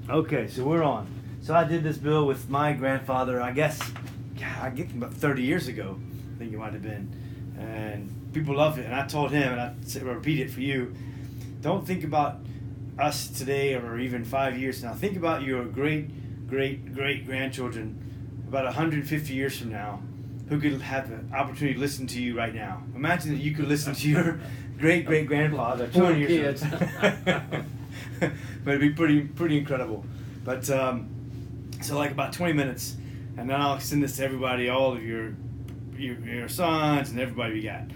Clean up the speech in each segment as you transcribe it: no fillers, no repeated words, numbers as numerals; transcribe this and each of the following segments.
Okay, so we're on. So I did this bill with my grandfather, I guess, I get about 30 years ago, I think it might have been. And people loved it. And I told him, and I'll repeat it for you, don't think about us today or even 5 years now. Think about your great grandchildren about 150 years from now who could have the opportunity to listen to you right now. Imagine that you could listen to your great grandfather 200 years ago. But it'd be pretty incredible. But so like about 20 minutes, and then I'll send this to everybody, all of your sons and everybody we got.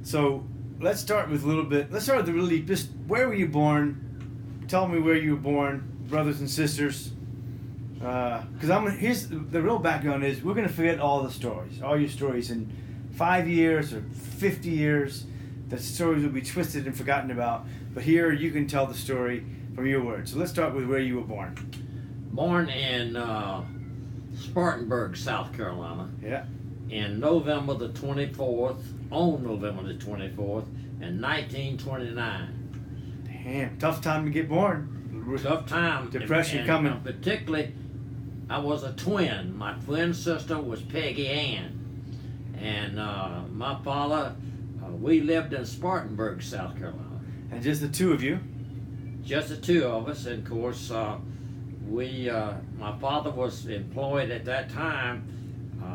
So let's start with a little bit. Let's start with just where were you born? Tell me where you were born, brothers and sisters. Because here's the real background is we're gonna forget all the stories, all your stories in 5 years or 50 years. The stories will be twisted and forgotten about. But here you can tell the story from your words. So let's start with where you were born. Born in Spartanburg, South Carolina. Yeah. In November the 24th, on November the 24th, in 1929. Damn, tough time to get born. Tough time. Depression coming. Particularly, I was a twin. My twin sister was Peggy Ann. And my father, we lived in Spartanburg, South Carolina. And just the two of you? Just the two of us. And of course, my father was employed at that time.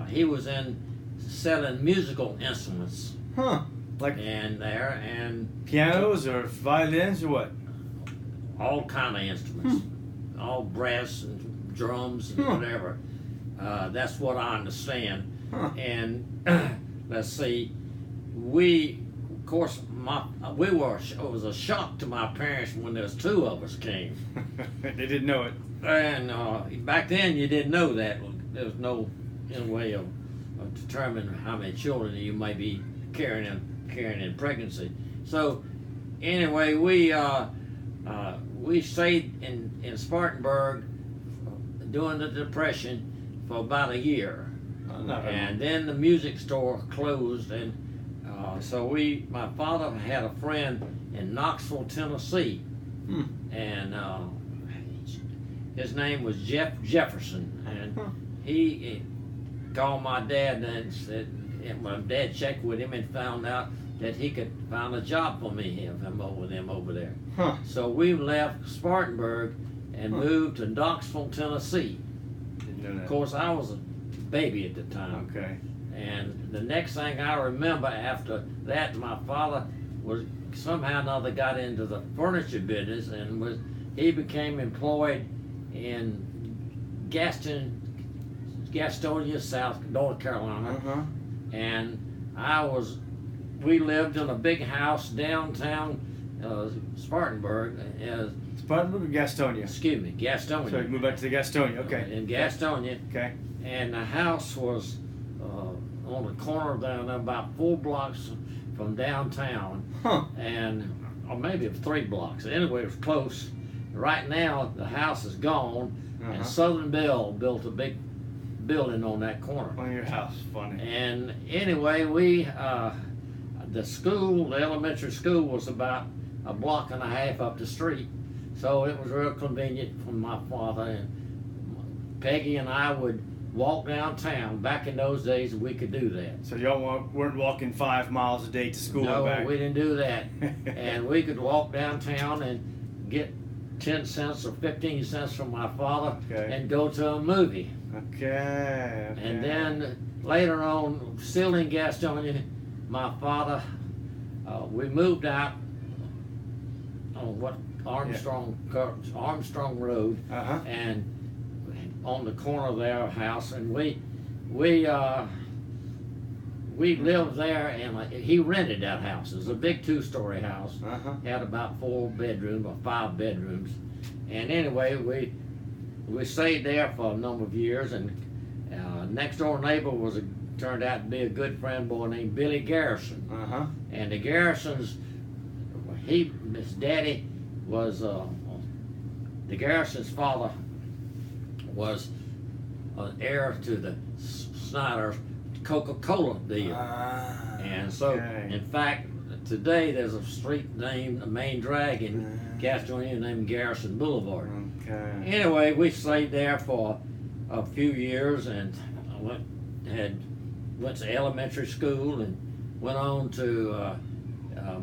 He was in selling musical instruments. Huh. Like and pianos or violins or what? All kind of instruments. All brass and drums and whatever. That's what I understand. And let's see, of course, it was a shock to my parents when there's two of us came. They didn't know it. And back then you didn't know that. There was no way of determining how many children you might be carrying in pregnancy. So anyway, we stayed in Spartanburg during the Depression for about a year. And then the music store closed, and so my father had a friend in Knoxville, Tennessee, and his name was Jeff Jefferson, and he called my dad and said, and my dad checked with him and found out that he could find a job for me, him over there. So we left Spartanburg and moved to Knoxville, Tennessee. Didn't know that. Of course, I was a baby at the time. Okay. And the next thing I remember after that, my father was somehow or another got into the furniture business, and he became employed in Gastonia, North Carolina. And we lived in a big house downtown Spartanburg. Spartanburg or Gastonia? Excuse me, Gastonia. So you moved back to the Gastonia, okay. In Gastonia. Okay. And the house was on the corner down there about 4 blocks from downtown. Or maybe 3 blocks. Anyway, it was close. Right now, the house is gone, and Southern Bell built a big building on that corner. On your house, funny. And anyway, the elementary school was about a block and a half up the street. So it was real convenient for my father. And Peggy and I would walk downtown. Back in those days, we could do that. So y'all weren't walking 5 miles a day to school and back? No, we didn't do that. And we could walk downtown and get 10 cents or 15 cents from my father and go to a movie. Okay. And then later on, still in Gastonia, my father, we moved out on Armstrong Road, and on the corner of their house, and we lived there, and he rented that house. It was a big 2-story house. Had about 4 bedrooms or 5 bedrooms, and anyway, we stayed there for a number of years, and next door neighbor turned out to be a good friend boy named Billy Garrison. And the Garrisons, his daddy was, the Garrison's father was an heir to the Snyder Coca-Cola deal. And so, in fact, today there's a street named the Main Drag in Gastonia named Garrison Boulevard. Okay. Anyway, we stayed there for a few years, and I went to elementary school and went on to.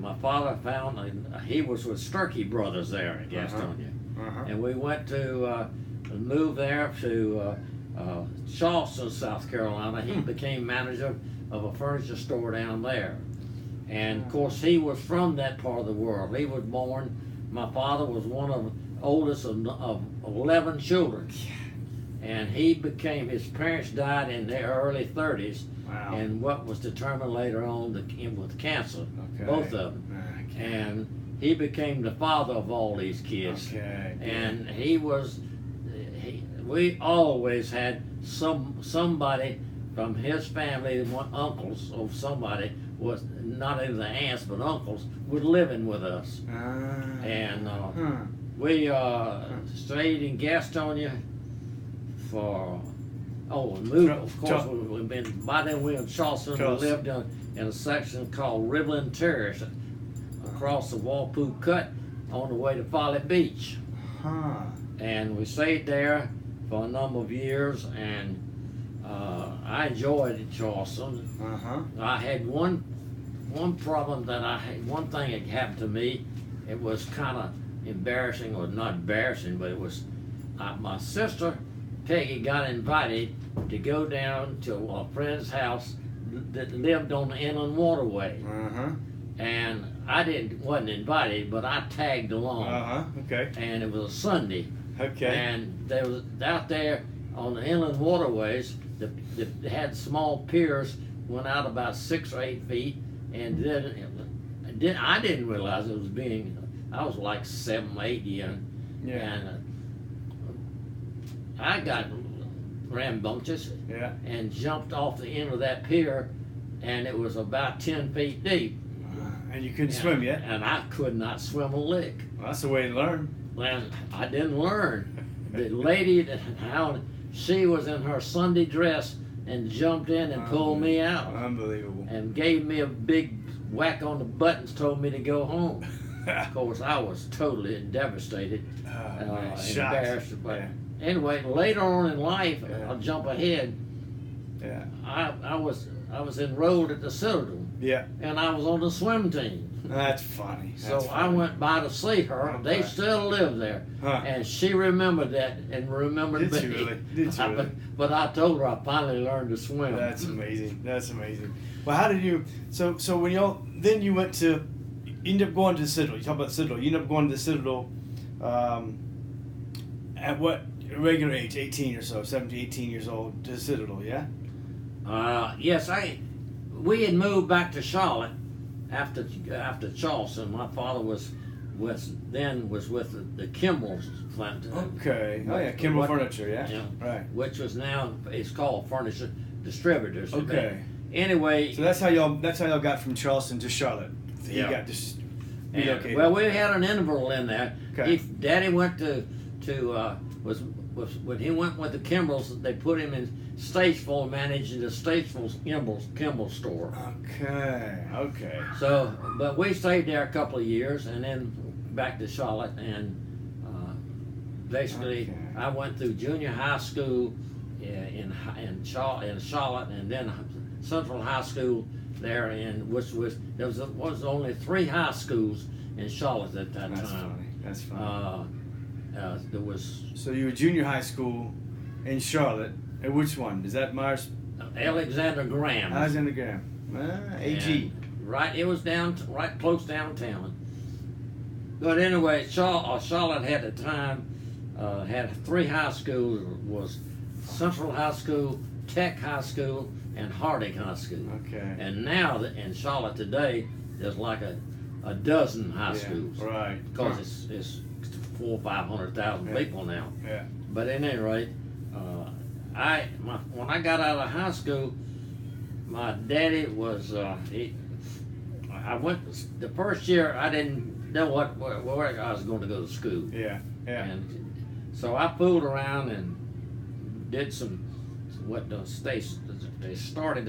My father found he was with Sturkey Brothers there in Gastonia, and we went to move there to Charleston, South Carolina. He became manager of a furniture store down there, and of course he was from that part of the world. He was born. My father was one of the oldest of 11 children, and his parents died in their early 30s. Wow. And what was determined later on with cancer, both of them. And he became the father of all these kids. And we always had somebody from his family, uncles or somebody, was not only the aunts but uncles, was living with us. And we stayed in Gastonia for. Moved, of course, we've been, by then we were in Charleston. We lived in a section called Riverland Terrace across the Walpoo Cut on the way to Folly Beach. And we stayed there for a number of years, and I enjoyed Charleston. I had one problem one thing that happened to me. It was kind of embarrassing, or not embarrassing, but it was my sister Peggy got invited to go down to a friend's house that lived on the Inland Waterway. And I wasn't invited, but I tagged along. And it was a Sunday. And there was out there on the Inland Waterways, they had small piers, went out about 6 or 8 feet, and then I didn't realize it was I was like 7 or 8 years. And I got rambunctious and jumped off the end of that pier, and it was about 10 feet deep. And you couldn't swim yet? And I could not swim a lick. Well, that's the way to learn. Well, I didn't learn. The lady, she was in her Sunday dress and jumped in and pulled me out. Unbelievable. And gave me a big whack on the buttons, told me to go home. Of course, I was totally devastated, embarrassed. But anyway, later on in life, I'll jump ahead. I was enrolled at the Citadel. And I was on the swim team. That's funny. I went by to see her. They still live there, and she remembered that and remembered me. Did you really? But I told her I finally learned to swim. That's amazing. That's amazing. Well, how did you? So when you went to. You ended up going to the Citadel. You talk about the Citadel. You ended up going to the Citadel at what regular age? 18 or so, 17, 18 years old, to the Citadel, yeah? Yes, we had moved back to Charlotte after Charleston. My father was with the Kimball's plant. Okay. Oh yeah, Kimball Furniture, yeah? Right. Which was now, it's called Furniture Distributors. Okay. Anyway. So that's how y'all got from Charleston to Charlotte. He got just relocated. Well, we had an interval in there. Okay. Daddy went when he went with the Kimballs, they put him in Statesville, managing the Statesville Kimball store. Okay. So, but we stayed there a couple of years, and then back to Charlotte, and basically I went through junior high school in Charlotte, and then Central High School there, there was only 3 high schools in Charlotte at that time. That's funny. There was. So you were junior high school in Charlotte. And which one? Is that Myers? Alexander Graham. Alexander Graham. AG. Right, it was right close downtown. But anyway, Charlotte had at the time had 3 high schools. Was Central High School, Tech High School, and Harding High School. Okay. And now in Charlotte today, there's like a dozen high schools. Right. Because it's 400,000 or 500,000 people now. Yeah. But at any rate, when I got out of high school, my daddy was I went the first year. I didn't know where I was going to go to school. Yeah. And so I fooled around and did they started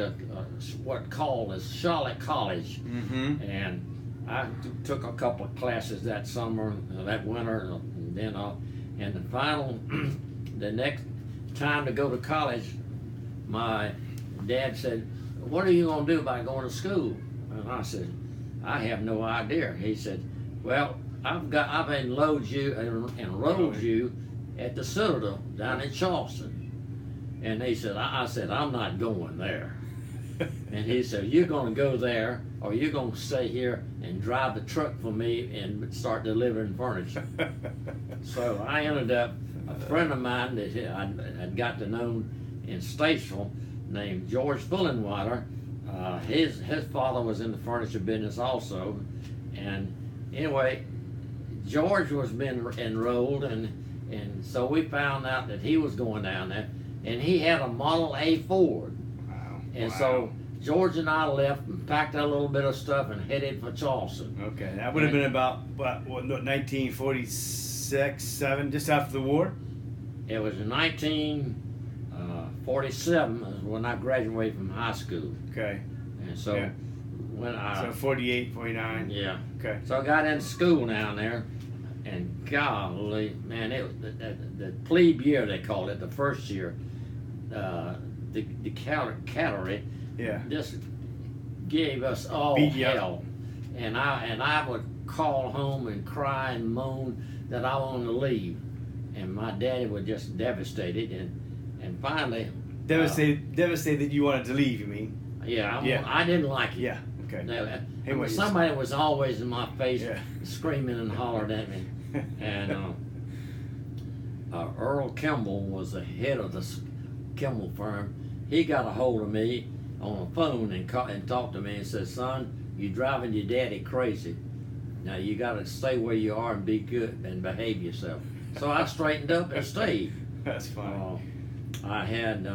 what called as Charlotte College, mm-hmm. and I took a couple of classes that summer, that winter, and then and the final, the next time to go to college, my dad said, "What are you gonna do by going to school?" And I said, "I have no idea." He said, "Well, I've enrolled you at the Citadel down in Charleston." And he said, I said, "I'm not going there." And he said, "You're going to go there, or you're going to stay here and drive the truck for me and start delivering furniture." So I ended up, a friend of mine that I'd got to know in Statesville named George Fullenwater, his father was in the furniture business also. And anyway, George was being enrolled, and so we found out that he was going down there, and he had a Model A Ford. And so George and I left and packed a little bit of stuff and headed for Charleston. Okay, that would have been about what 1946, 7, just after the war. It was in 1947 when I graduated from high school. Okay. And so when so 48, 49. Yeah. Okay. So I got in school down there, and golly, man, it was the plebe year they called it, the first year. The cavalry just gave us all hell, and I would call home and cry and moan that I wanted to leave, and my daddy was just devastated, and finally devastated that you wanted to leave. You mean? Yeah, I didn't like it. Yeah. Okay. Somebody was always in my face, screaming and hollering at me, and Earl Kimball was the head of the Kimball firm. He got a hold of me on the phone and talked to me and said, "Son, you driving your daddy crazy. Now you got to stay where you are and be good and behave yourself." So I straightened up and stayed. That's funny. I had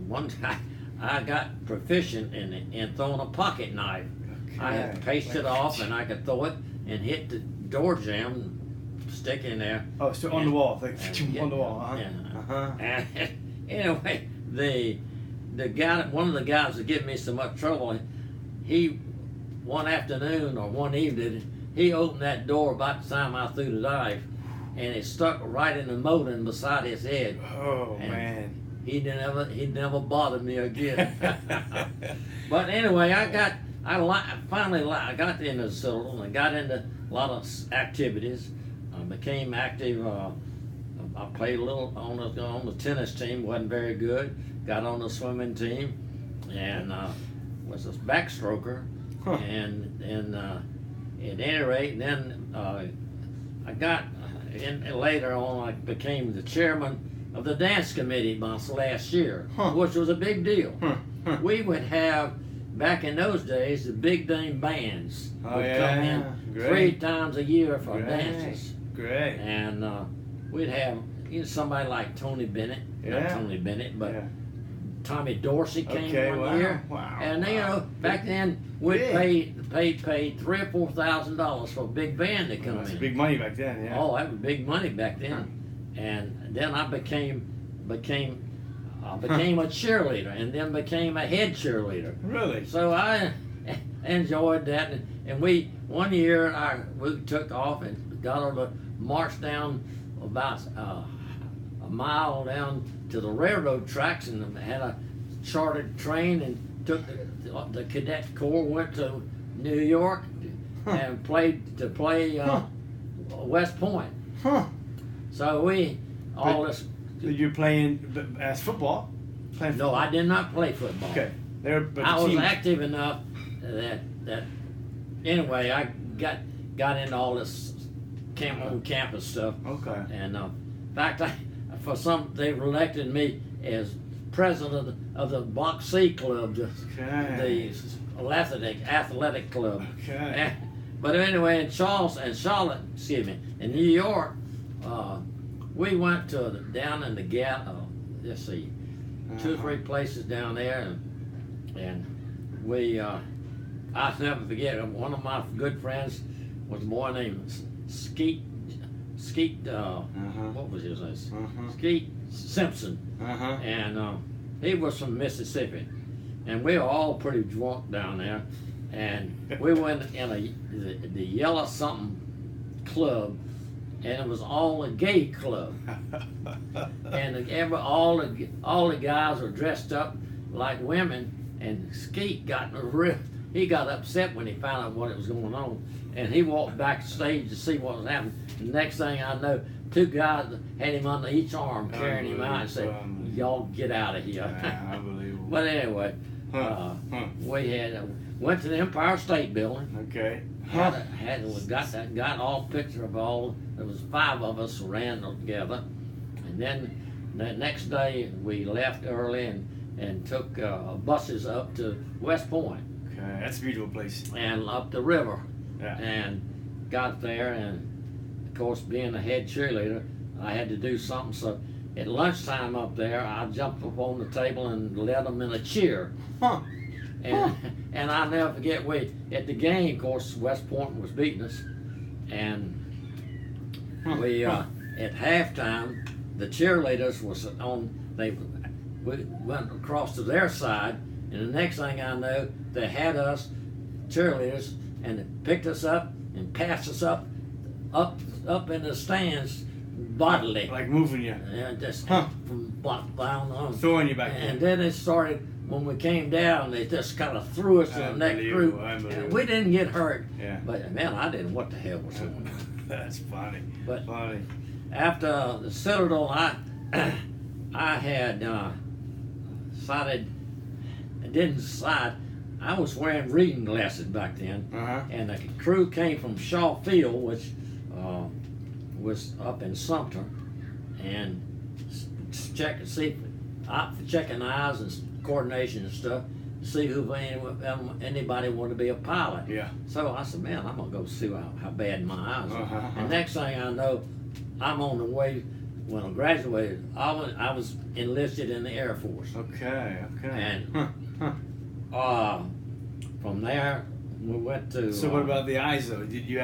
one time I got proficient in throwing a pocket knife. Okay. I had paced it off and I could throw it and hit the door jamb, stick in there. Oh, so on the wall, like on the wall. And anyway, the guy, one of the guys that gave me so much trouble, he one afternoon or one evening, he opened that door about the time I threw the knife, and it stuck right in the molding beside his head. Oh, man. He never bothered me again. But anyway, I finally got into the Citadel and got into a lot of activities. I became active. I played a little on the tennis team, wasn't very good. Got on the swimming team, and was a backstroker. And at any rate, then I got later on. I became the chairman of the dance committee my last year, which was a big deal. We would have, back in those days, the big name bands would come in 3 times a year for dances. Great. And we'd have somebody like Tony Bennett, not Tony Bennett, but Tommy Dorsey came one year. Wow. And back then we'd pay $3,000 or $4,000 for a big band to come in. That's big money back then. Yeah. Oh, that was big money back then. And then I became a cheerleader, and then became a head cheerleader. Really? So I enjoyed that, and one year we took off and got on the march down about a mile down to the railroad tracks, and had a chartered train and took the cadet corps, went to New York and played West Point. So you're playing as football? No, I did not play football. Okay. I was active enough that anyway, I got into all this on campus stuff. Okay. And in fact, they elected me as president of the Block C club, the athletic club. Okay. But anyway, in in New York, we went down in the Gap. Let's see, 2 or 3 places down there, and we. I'll never forget. One of my good friends was a boy named Skeet. What was his name? Skeet Simpson. And he was from Mississippi, and we were all pretty drunk down there. And we went in the Yellow something club, and it was all a gay club. And all the guys were dressed up like women, and Skeet he got upset when he found out what was going on, and he walked backstage to see what was happening. The next thing I know, 2 guys had him under each arm, carrying him out, and said, "Y'all get out of here." Unbelievable. But anyway, we went to the Empire State Building. Okay. Got all picture of all. There was 5 of us ran together, and then the next day we left early and took buses up to West Point. Okay, that's a beautiful place. And up the river. Yeah. And got there, and of course, being a head cheerleader, I had to do something. So at lunchtime up there, I jumped up on the table and led them in a cheer. Huh. And I'll never forget, at the game, of course, West Point was beating us, and we at halftime, the cheerleaders we went across to their side, and the next thing I know, they had us cheerleaders, and they picked us up and passed us up in the stands bodily. Like moving you. Yeah, just from down on. Throwing you back And then it started, when we came down, they just kind of threw us in the next group. And we didn't get hurt. Yeah. But man, I didn't know what the hell was going on. That's funny. But funny. After the Citadel, I had decided, I was wearing reading glasses back then, and the crew came from Shaw Field, which was up in Sumter, and checking eyes and coordination and stuff, to see if anybody wanted to be a pilot. Yeah. So I said, man, I'm gonna go see how bad my eyes are. And next thing I know, I'm on the way. When I graduated, I was enlisted in the Air Force. Okay. And from there, we went to. So what about the eyes though? It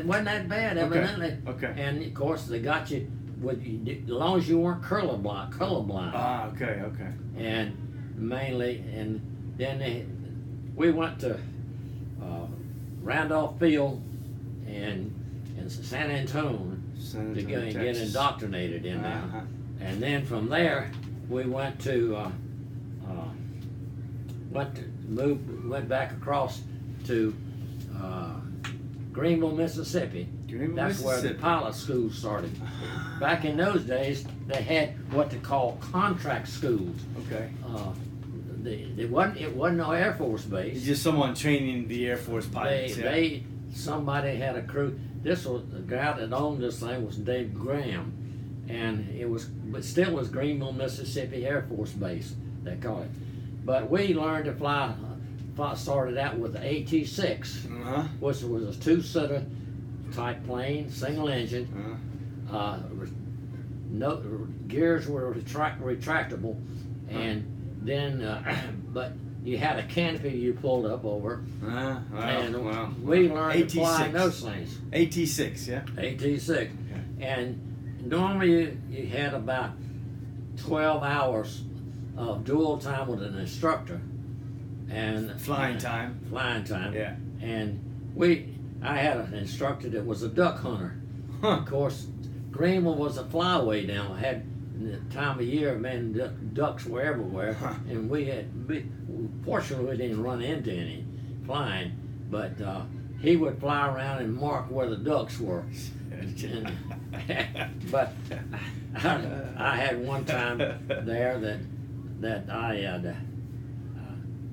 wasn't that bad, evidently. Okay. And of course they got you as long as you weren't colorblind. Ah, okay. And mainly, and then we went to Randolph Field in San Antonio to get indoctrinated in there. And then from there we went back across to Greenville, Mississippi. That's where the pilot school started. Back in those days, they had what they call contract schools. Okay. It wasn't no Air Force base. It's just someone training the Air Force pilots. Somebody had a crew. This was the guy that owned this thing was Dave Graham, and but still was Greenville, Mississippi Air Force Base. They call it. But we learned to fly. Started out with the AT-6, which was a 2-seater type plane, single engine. No gears were retractable, and then but you had a canopy you pulled up over, we learned to fly those things. AT-6, yeah. AT-6, okay. And normally you had about 12 hours of dual time with an instructor, and flying time. Yeah. And I had an instructor that was a duck hunter. Of course, Greenville was a flyway down. I had in the time of year, man, ducks were everywhere, and fortunately we didn't run into any flying, but he would fly around and mark where the ducks were. But I had one time there that I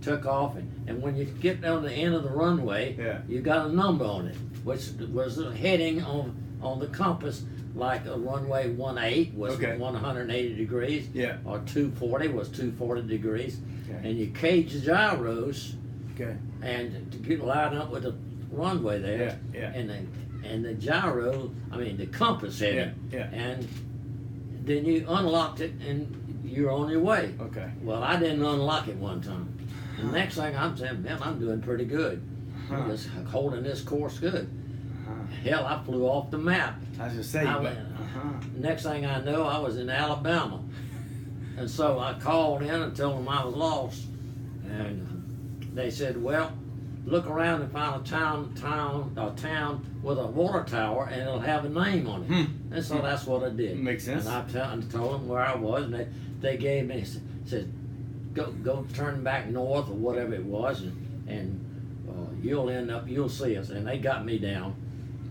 took off, and when you get down the end of the runway, you got a number on it, which was a heading on the compass, like a runway 18 was 180 degrees, or 240 was 240 degrees, and you cage the gyros, and to get lined up with the runway there, and the gyro, the compass heading, and then you unlocked it and you're on your way. Okay. Well, I didn't unlock it one time. The next thing I'm saying, man, I'm doing pretty good. I'm just holding this course good. Hell, I flew off the map. I was just saying. Next thing I know, I was in Alabama. And so I called in and told them I was lost. And they said, well, look around and find a town with a water tower, and it'll have a name on it. And so that's what I did. Makes sense. And I told them where I was, and they gave me, said, go turn back north or whatever it was, and you'll see us. And they got me down.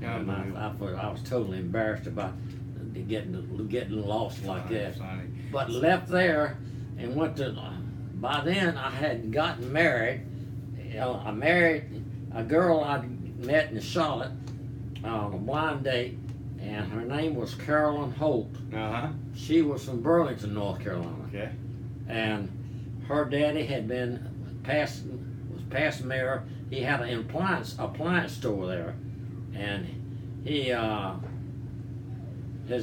Yeah, And I was totally embarrassed about getting lost like that. Funny. But left there and went to. By then I hadn't gotten married. I married a girl I met in Charlotte on a blind date, and her name was Carolyn Holt. She was from Burlington, North Carolina. Okay. And her daddy had was past mayor. He had an appliance store there, and his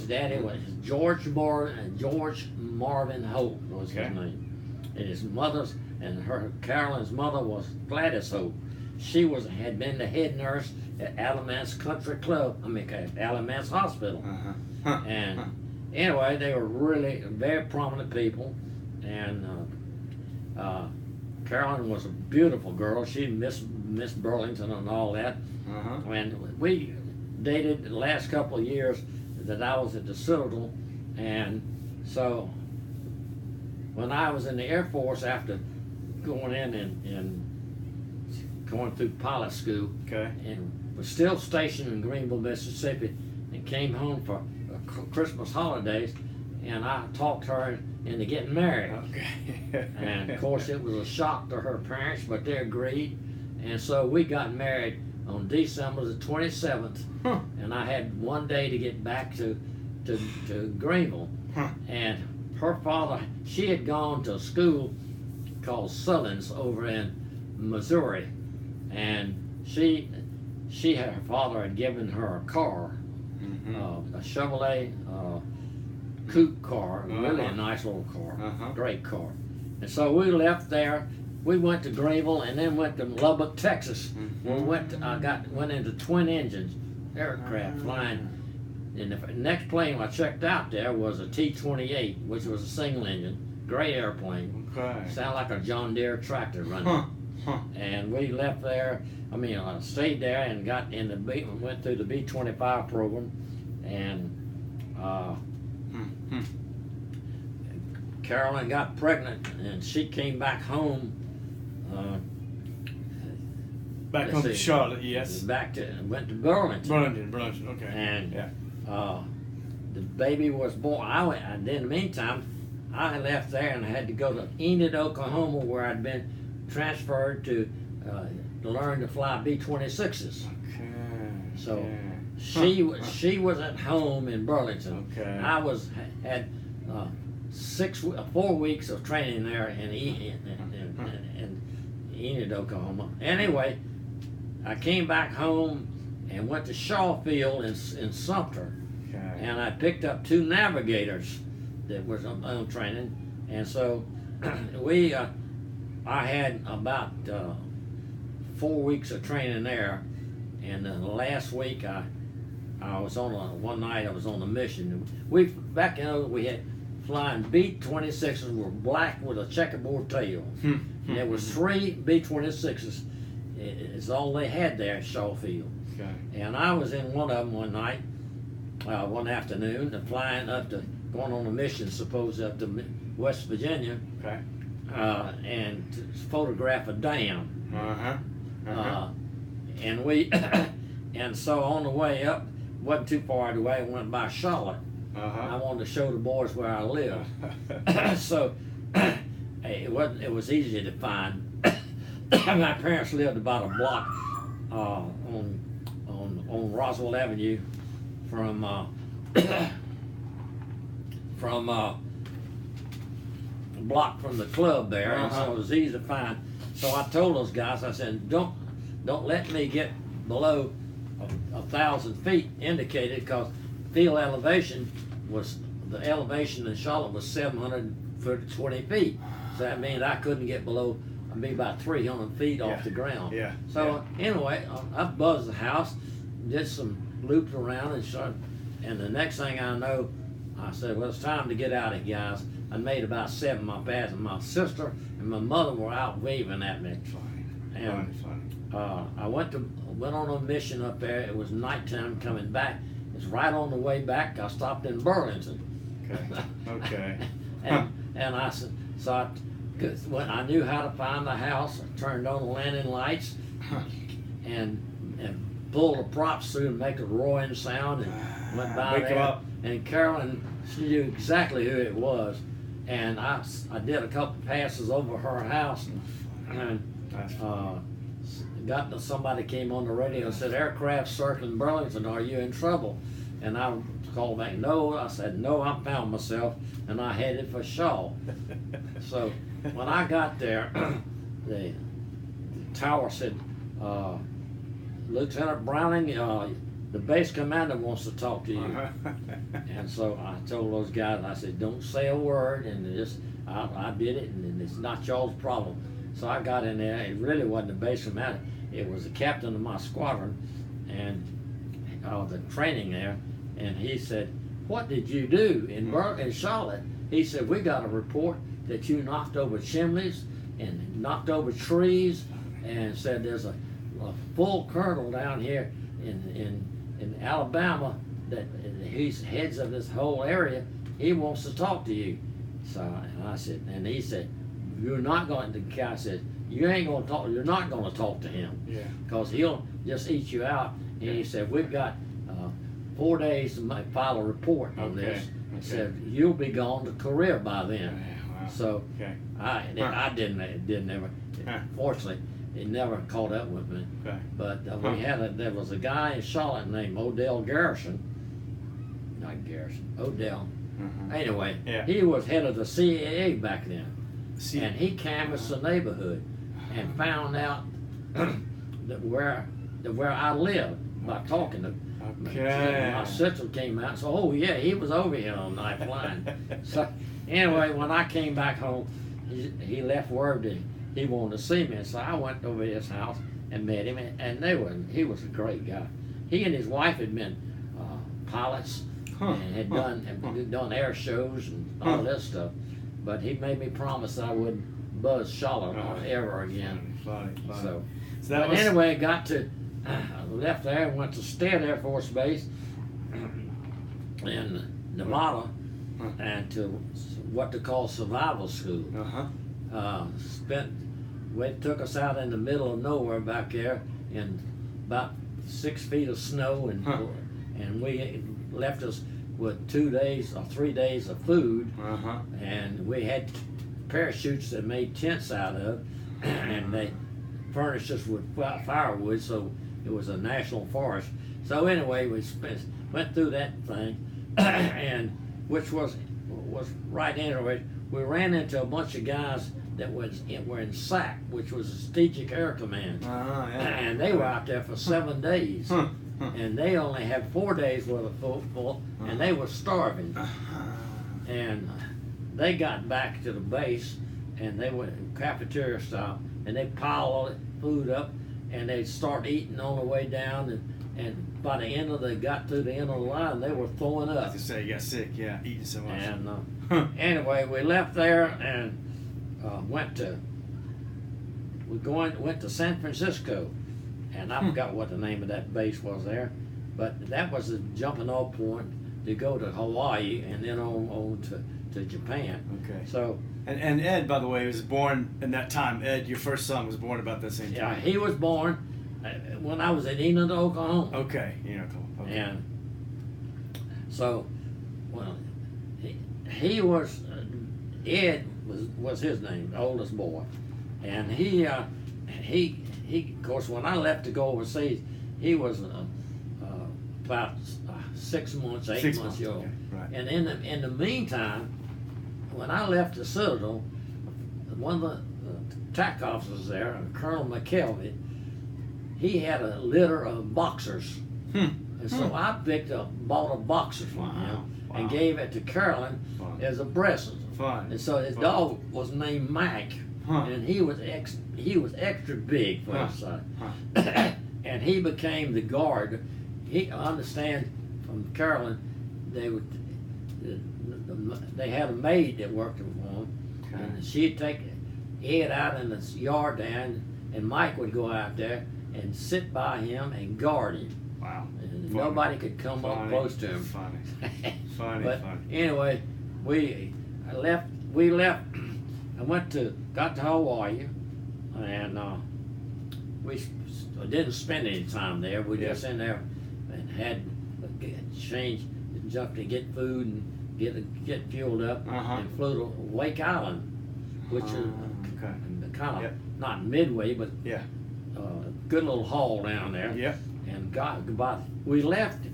daddy was George Marvin Holt was his name, and his mother's Carolyn's mother was Gladys Holt. She had been the head nurse at Alamance Alamance Hospital, and anyway, they were really very prominent people, and Carolyn was a beautiful girl. She missed Burlington and all that. And we dated the last couple of years that I was at the Citadel, and so when I was in the Air Force after going in and going through pilot school, and was still stationed in Greenville, Mississippi, and came home for Christmas holidays, and I talked her into getting married. And of course it was a shock to her parents, but they agreed, and so we got married on December the 27th, and I had one day to get back to Greenville, and her father, she had gone to a school called Sullins over in Missouri, and her father had given her a car, a Chevrolet coupe car, really a nice little car, great car. And so we left there. We went to Greenville and then went to Lubbock, Texas. We went into twin engines aircraft flying. And the next plane I checked out there was a T-28, which was a single engine, gray airplane. Sounded like a John Deere tractor running. And we left there. I stayed there and went through the B-25 program, and Carolyn got pregnant, and she came back home. Back home to Charlotte, yes. Went to Burlington. Burlington, okay. And the baby was born. In the meantime, I left there and had to go to Enid, Oklahoma, where I'd been transferred to learn to fly B-26s. So she was at home in Burlington. I had 4 weeks of training there in Enid, Oklahoma. Anyway, I came back home and went to Shaw Field in Sumter, and I picked up 2 navigators that was on training, and so I had about 4 weeks of training there, and the last week I was one night I was on a mission. We had flying B-26s were black with a checkerboard tail. And there was 3 B-26s. It's all they had there at Shaw Field. And I was in one of them one night, one afternoon, going on a mission, supposed up to West Virginia, and to photograph a dam. And we, and so on the way up, wasn't too far away, went by Charlotte. I wanted to show the boys where I live. So it was easy to find. My parents lived about a block on Roswell Avenue from a block from the club there, and so it was easy to find. So I told those guys, I said, don't let me get below 1,000 feet indicated, because field elevation the elevation in Charlotte was 720 feet. So that means I couldn't get below, I'd be about 300 feet off the ground. So anyway, I buzzed the house, did some loops around, and the next thing I know, I said, well, it's time to get out of here, guys. I made about 7 miles past, and my sister and my mother were out waving at me. I went on a mission up there. It was nighttime coming back. It's right on the way back. I stopped in Burlington. Okay. and I said, cause when I knew how to find the house, I turned on the landing lights and pulled the props through and make a roaring sound and went by Wake there. up. And Carolyn, she knew exactly who it was. And I did a couple passes over her house and somebody came on the radio and said, aircraft circling Burlington, are you in trouble? And I called back, no. I said, no, I found myself, and I headed for Shaw. So when I got there, the tower said, Lieutenant Browning, the base commander wants to talk to you. And so I told those guys, I said, don't say a word, and I did it, and it's not y'all's problem. So I got in there. It really wasn't the base commander. It was the captain of my squadron, and the training there. And he said, what did you do in Charlotte? He said, we got a report that you knocked over chimneys and knocked over trees, and said there's a full colonel down here in Alabama that he's heads of this whole area. He wants to talk to you. So I said, and he said, you're not going to, the guy said, you ain't going to talk, you're not going to talk to him. Yeah. Because he'll just eat you out. And he said, we've got 4 days to file a report on this. He said, you'll be gone to Korea by then. Wow. So I didn't ever, fortunately, it never caught up with me. But there was a guy in Charlotte named Odell Garrison. Not Garrison, Odell. Anyway, he was head of the CAA back then. And he canvassed the neighborhood and found out that where I lived by talking to my sister came out and said, oh yeah, he was over here on Night Flying. So anyway, when I came back home, he left word that he wanted to see me. So I went over to his house and met him, and he was a great guy. He and his wife had been pilots and had done air shows and all this stuff. But he made me promise that I wouldn't buzz Charlotte ever again. So anyway, left there and went to Stead Air Force Base in Nevada and to what they call survival school. Took us out in the middle of nowhere back there in about 6 feet of snow, and we left us with 2 days or 3 days of food, and we had parachutes that made tents out of, and they furnished us with firewood, so it was a national forest. So anyway, we went through that thing, and which was right into it. We ran into a bunch of guys that were in SAC, which was Strategic Air Command, and they were out there for 7 days. And they only had 4 days worth of food, and they were starving. And they got back to the base, and they went cafeteria style, and they piled all the food up, and they'd start eating on the way down, and by the end got to the end of the line, they were throwing up. I was gonna say, you got sick, eating so much. And anyway, we left there and went to San Francisco. And I forgot what the name of that base was there, but that was the jumping off point to go to Hawaii and then on to Japan. Okay. So and Ed, by the way, was born in that time. Ed, your first son, was born about that same time. Yeah, he was born when I was at Enid, Oklahoma. Okay, Oklahoma. Okay. And so, well, he was Ed was his name, the oldest boy, and he of course, when I left to go overseas, he was about 6 months, 8 months old. Okay, right. And in the meantime, when I left the Citadel, one of the TAC officers there, Colonel McKelvey, he had a litter of boxers. And so I bought a boxer from him and gave it to Carolyn as a present. And so his dog was named Mac. And he was extra big for his son. And he became the guard. I understand from Carolyn, they had a maid that worked for him, and she'd take Ed out in the yard there, and Mike would go out there and sit by him and guard him. Wow. And nobody could come up close to him. Funny. But funny. anyway, we left. I got to Hawaii, and we didn't spend any time there. We just in there and had changed, jumped to get food and get fueled up, and flew to Wake Island, which is kind of not midway, but good little haul down there. Yep. And we left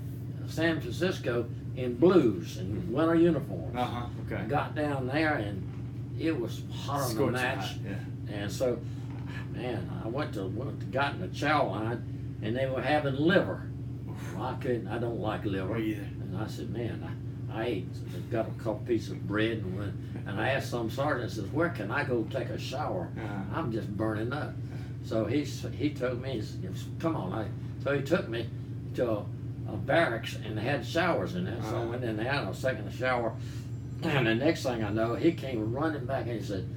San Francisco in blues and winter uniforms. Got down there and it was hotter than a match. And so, man, I got in the chow line and they were having liver. Well, I don't like liver. Me either. And I said, man, I got a couple pieces of bread and I asked some sergeant, I says, where can I go take a shower? I'm just burning up. So he took me, he said, come on. So he took me to a barracks and they had showers in there. So I went in there and I was taking a shower. And the next thing I know, he came running back and he said,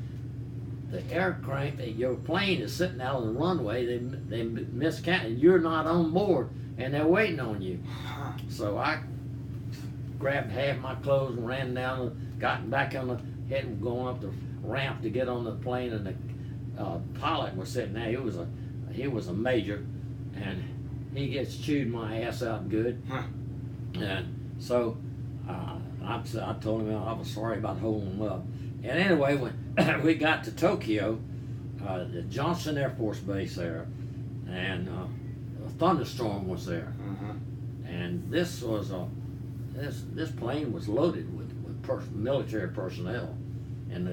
the aircraft, your plane is sitting out on the runway, they miscounted, you're not on board and they're waiting on you. So I grabbed half my clothes and ran down, got back on the head and going up the ramp to get on the plane, and the pilot was sitting there. He was a major, and he gets chewed my ass out good. And so I told him I was sorry about holding him up. And anyway, when we got to Tokyo, the Johnson Air Force Base there, and a thunderstorm was there. And this plane was loaded with military personnel, and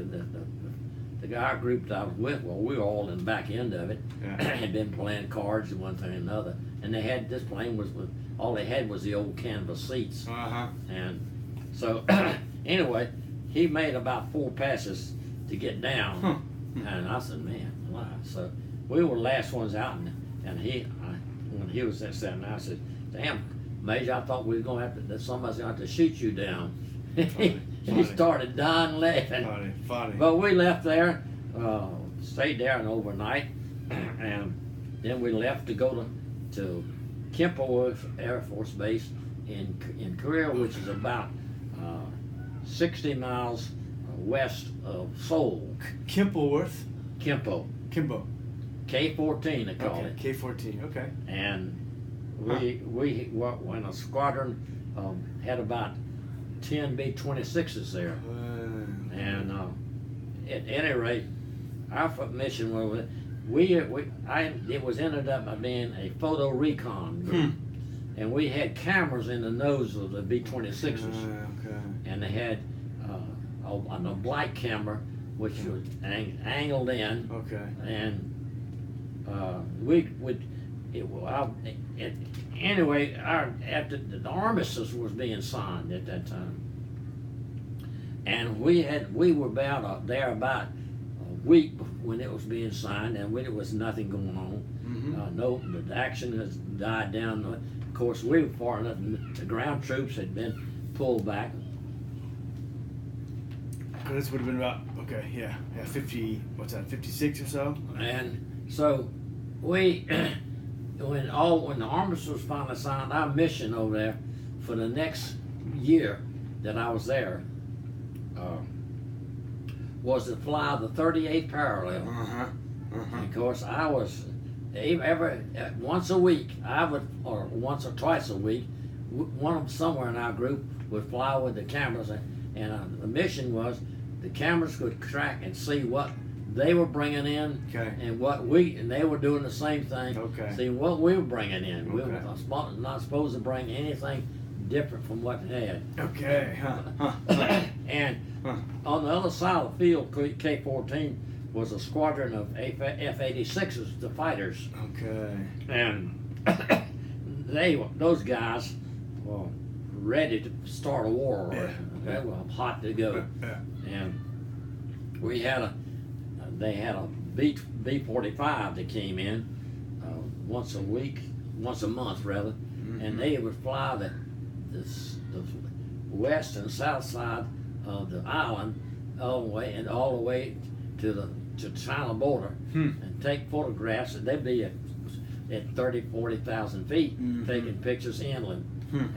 the guy group that I was with, well, we were all in the back end of it, had been playing cards and one thing and another, and this plane was all they had was the old canvas seats, and so anyway, he made about 4 passes to get down, and I said, man, why? So we were the last ones out, and when he was sitting there, I said, damn, Major, I thought we was gonna that somebody's gonna have to shoot you down. He started dying laughing. Funny. But we left there, stayed there and overnight, and then we left to go to Kempo Air Force Base in Korea, which is about 60 miles west of Seoul. Kempo. K-14 they call it. K-14. Okay. And we when a squadron had about 10 B-26s there, and at any rate, our mission was it was ended up by being a photo recon group, and we had cameras in the nose of the B-26s, and they had a black camera which was angled in, and we would. Anyway, after the armistice was being signed at that time, and we were there about a week when it was being signed, and when there was nothing going on. The action has died down. Of course, we were far enough. The ground troops had been pulled back. This would have been about 50. What's that? 56 or so. And so we. When the armistice was finally signed, our mission over there for the next year that I was there was to fly the 38th parallel. And of course, I was once a week. Or once or twice a week, one of them somewhere in our group would fly with the cameras, and the mission was the cameras could track and see what they were bringing in, and they were doing the same thing. See what we were bringing in. We were not supposed to bring anything different from what they had. And on the other side of the field, K-14 was a squadron of F-86s, the fighters. And those guys were ready to start a war. They were hot to go. And we had they had a B-45 that came in once a month rather, and they would fly the west and south side of the island all the way to the China border and take photographs. And there'd be at 30, 40,000 feet, Mhm. taking pictures inland,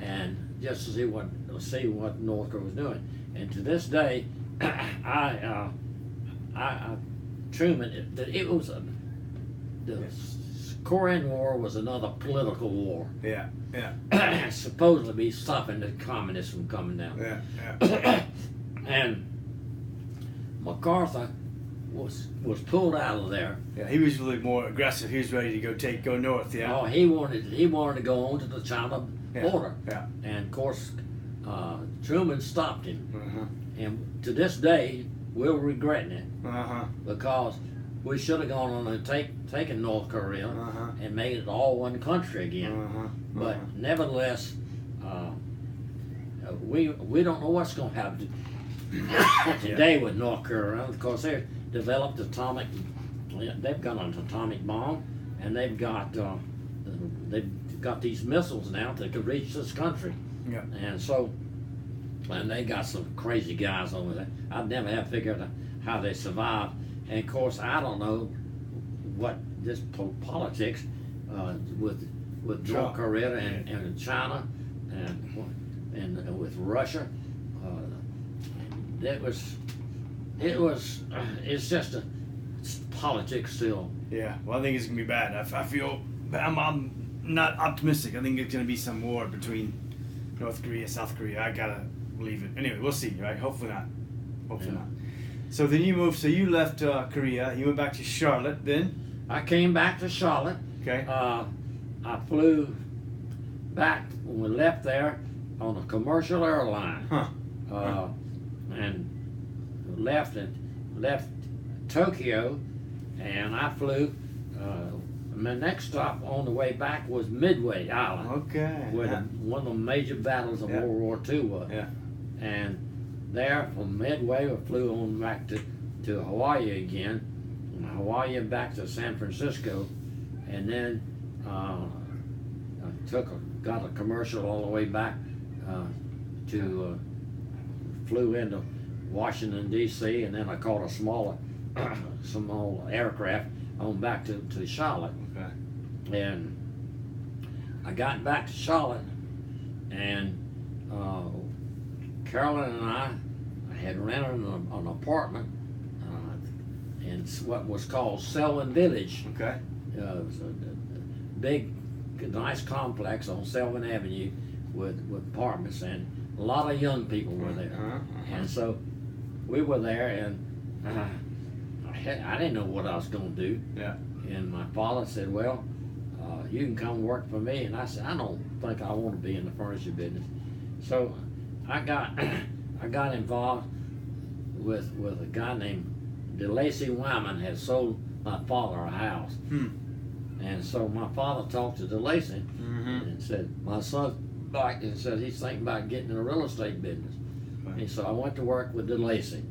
and just to see what North Korea was doing. And to this day, Truman, it was the Korean War was another political war. Yeah, yeah. Supposedly stopping the communists from coming down. Yeah, yeah. And MacArthur was pulled out of there. Yeah, he was really more aggressive. He was ready to go north. Yeah. Oh, he wanted to go on to the China border. Yeah. And of course, Truman stopped him. Uh-huh. And to this day, we're regretting it Uh-huh. because we should have gone on and taken North Korea Uh-huh. and made it all one country again. Uh-huh. But nevertheless, we don't know what's going to happen today with North Korea. Of course, they've developed they've got an atomic bomb, and they've got these missiles now that could reach this country. Yeah. And they got some crazy guys over there. I'd never have figured out how they survived. And of course, I don't know what this politics with North Korea and China and with Russia. It's just it's politics still. Yeah. Well, I think it's gonna be bad. I feel I'm not optimistic. I think it's gonna be some war between North Korea, South Korea. I gotta believe it. Anyway, we'll see. Right? Hopefully not. Hopefully not. So then you moved. So you left Korea. You went back to Charlotte. Then I came back to Charlotte. Okay. I flew back when we left there on a commercial airline. Huh. And left Tokyo, and I flew. My next stop on the way back was Midway Island, Okay. where Yeah. one of the major battles of Yeah. World War II was. Yeah. And there from Midway, we flew on back to Hawaii again, from Hawaii back to San Francisco, and then I got a commercial all the way back flew into Washington D.C. and then I caught a small aircraft on back to Charlotte. Okay. And I got back to Charlotte, and Carolyn and I had rented an apartment in what was called Selwyn Village. Okay. It was a big, nice complex on Selwyn Avenue with apartments, and a lot of young people were there. And so we were there, and I didn't know what I was going to do. Yeah. And my father said, well, you can come work for me. And I said, I don't think I want to be in the furniture business. So I got involved with a guy named DeLacy Wyman had sold my father a house. And so my father talked to DeLacy and said, my son's back, and said he's thinking about getting in the real estate business. Okay. And so I went to work with DeLacy.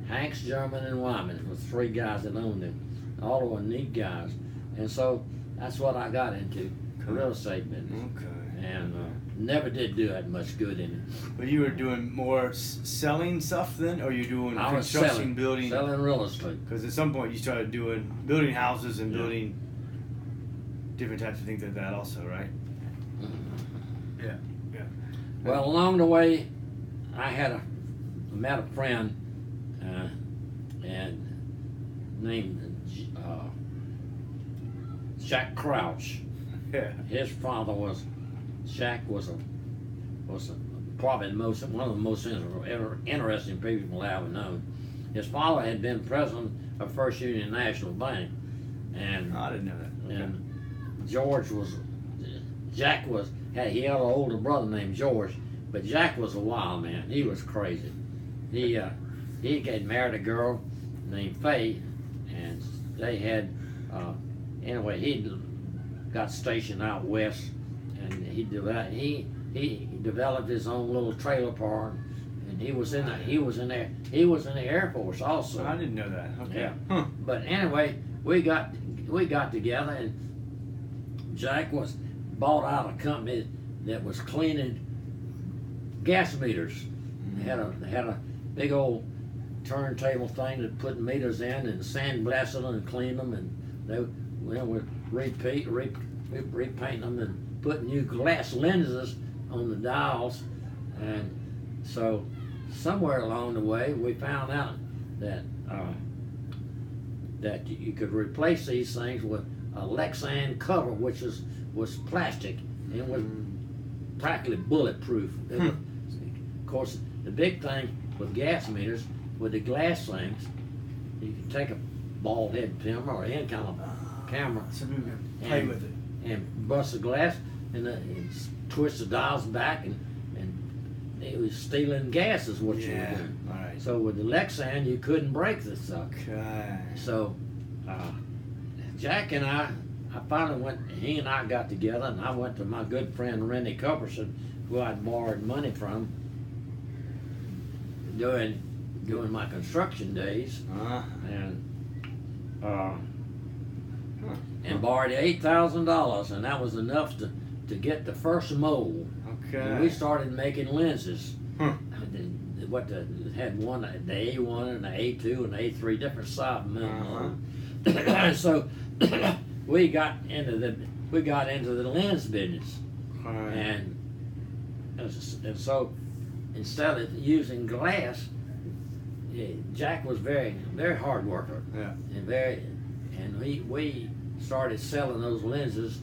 Hanks, German, and Wyman was three guys that owned them. All of them neat guys. And so that's what I got into, the real estate business. Okay. And never did do that much good in it. But you were doing more selling stuff then, or you doing I was construction, building? selling real estate. Because at some point you started building houses and building different types of things like that also, right? Yeah. Yeah. Well, along the way, I met a friend and named Jack Crouch. Yeah. His father Jack was probably one of the most interesting people I ever known. His father had been president of First Union National Bank, and I didn't know that. Okay. and Jack he had an older brother named George, but Jack was a wild man. He was crazy. He had married a girl named Faye, and they had anyway. He got stationed out west, and he developed his own little trailer park, and he was in the Air Force also. I didn't know that. Okay. Yeah. Huh. But anyway, we got together, and Jack bought out a company that was cleaning gas meters. They had a big old turntable thing that put meters in and sandblasted them and cleaned them, and they would we repainting them and putting new glass lenses on the dials. And so somewhere along the way, we found out that that you could replace these things with a Lexan cover, which was plastic and was practically bulletproof. Of course, the big thing with gas meters, with the glass things, you can take a ball head camera or any kind of camera, so we can play with it, and bust the glass and twist the dials back, and it was stealing gas is what you were doing. All right. So with the Lexan, you couldn't break the sucker. Okay. So Jack and I finally went, he and I got together, and I went to my good friend Rennie Culberson, who I'd borrowed money from during my construction days, and borrowed $8,000, and that was enough to get the first mold. Okay. And we started making lenses. Had one, the A1 and the A2 and the A3, different size molds. So we got into the lens business, and so instead of using glass, Jack was very hard worker, and we started selling those lenses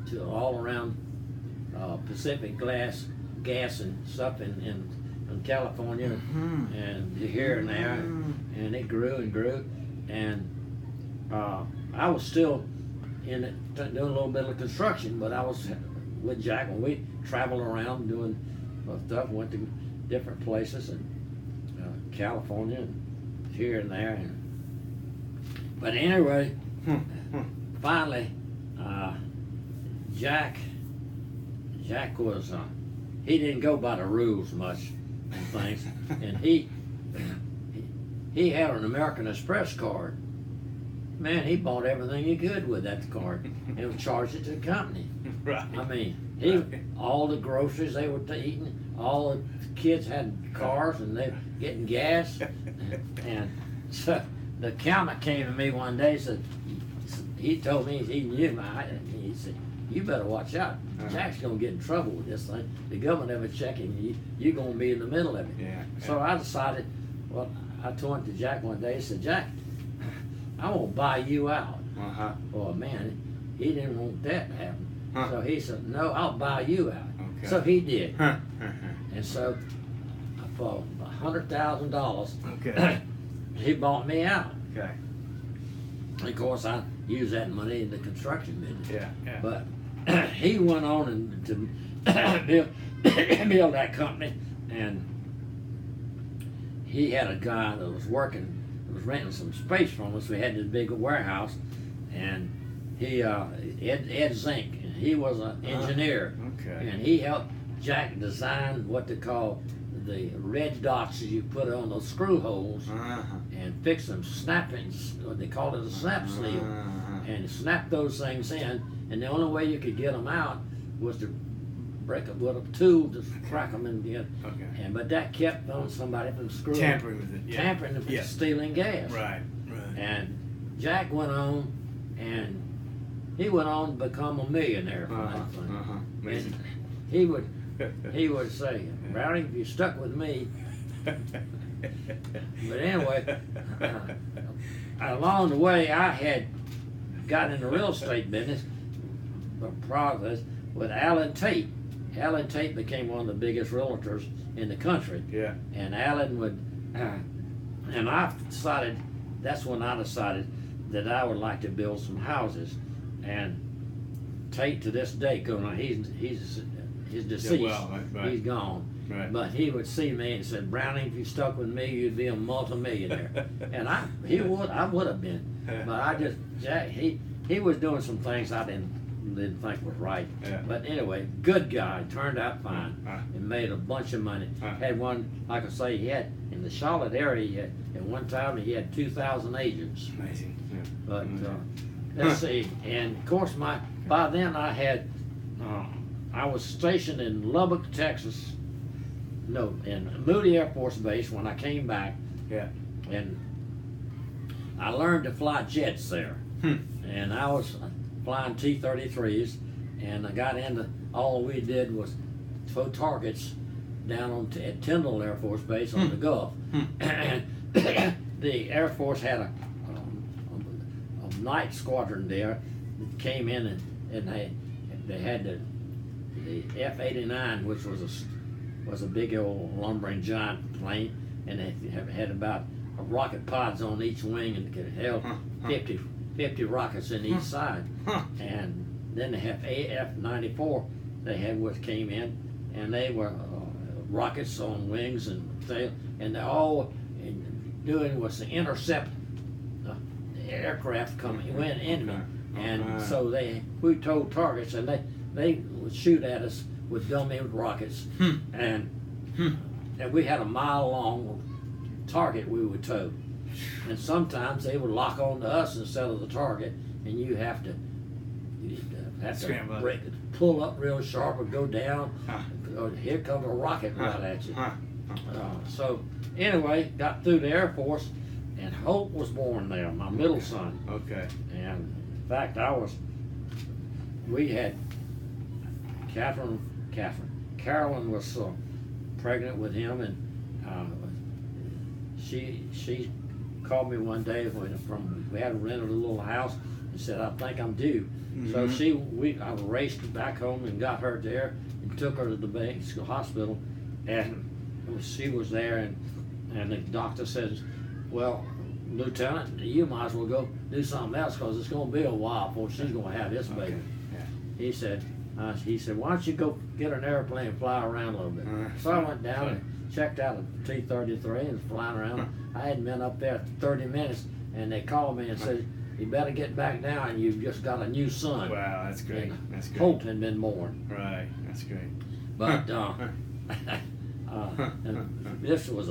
to all around Pacific gas and stuff in California, and here and there, and it grew and grew, and I was still in it, doing a little bit of construction, but I was with Jack when we traveled around doing stuff, went to different places in California and here and there, but anyway, finally, Jack was he didn't go by the rules much and things, and he had an American Express card. Man, he bought everything he could with that card and charged it to the company. Right. I mean, all the groceries they were eating, all the kids had cars and they were getting gas, and so the accountant came to me one day and said, he told me, he knew he said, you better watch out. Jack's gonna get in trouble with this thing. The government ever check him, you're gonna be in the middle of it. So I decided, well, I turned to Jack one day and said, Jack, I won't buy you out. Well, man, he didn't want that to happen. So he said, no, I'll buy you out. Okay. So he did. And so for $100,000, he bought me out. Okay. Of course, I used that money in the construction business. Yeah. But he went on and to build that company, and he had a guy that was renting some space from us. We had this big warehouse, and he Ed Zink, and he was an engineer, and he helped Jack design what they call the red dots that you put on those screw holes, and fix them, what they call it a snap seal, and snap those things in, and the only way you could get them out was to break it with a tool to crack them in together. But that kept on somebody from screwing, tampering with it, tampering with stealing gas. Right. And Jack went on, and he went on to become a millionaire from that thing. Amazing. And he would say, Brownie, if you stuck with me. But anyway, along the way, I had got in the real estate business process with Alan Tate. Alan Tate became one of the biggest realtors in the country. And Alan would, and that's when I decided that I would like to build some houses. And Tate, to this day, he's deceased. He's gone. But he would see me and said, Brownie, if you stuck with me, you'd be a multimillionaire. And I would have been. But Jack, he was doing some things I didn't think was right. But anyway, good guy, turned out fine, and made a bunch of money. Had one, like I say, he had in the Charlotte area. At one time, he had 2,000 agents. Amazing. But let's see, and of course, by then I was stationed in Lubbock, Texas. No, in Moody Air Force Base when I came back. And I learned to fly jets there. And I was flying T-33s, and I got into, all we did was throw targets down on at Tyndall Air Force Base on the Gulf. And the Air Force had a night squadron there that came in, and they had the F-89, which was a big old lumbering giant plane, and they had about rocket pods on each wing, and it held 50 rockets in each side. And then they have AF-94 they had, what came in, and they were rockets on wings and tail, and they all doing was to intercept the aircraft coming went enemy. And so we told targets, and they would shoot at us with dummy rockets, and we had a mile long target we would tow, and sometimes they would lock on to us instead of the target, and you have to pull up real sharp or go down. Here comes a rocket right at you. So anyway, got through the Air Force, and Hope was born there, my middle son. Okay. And in fact, we had Carolyn was pregnant with him, and she called me one day we had rented a little house, and said, I think I'm due. So I raced back home and got her there and took her to the base hospital, and she was there, and the doctor says, well, Lieutenant, you might as well go do something else, because it's going to be a while before she's going to have this baby. Yeah. He said, why don't you go get an airplane and fly around a little bit? So I went down and checked out a T-33 and was flying around. I hadn't been up there 30 minutes, and they called me and said, you better get back now, and you've just got a new son. Wow, that's great. That's great. Hope had been born. Right, that's great. But and this was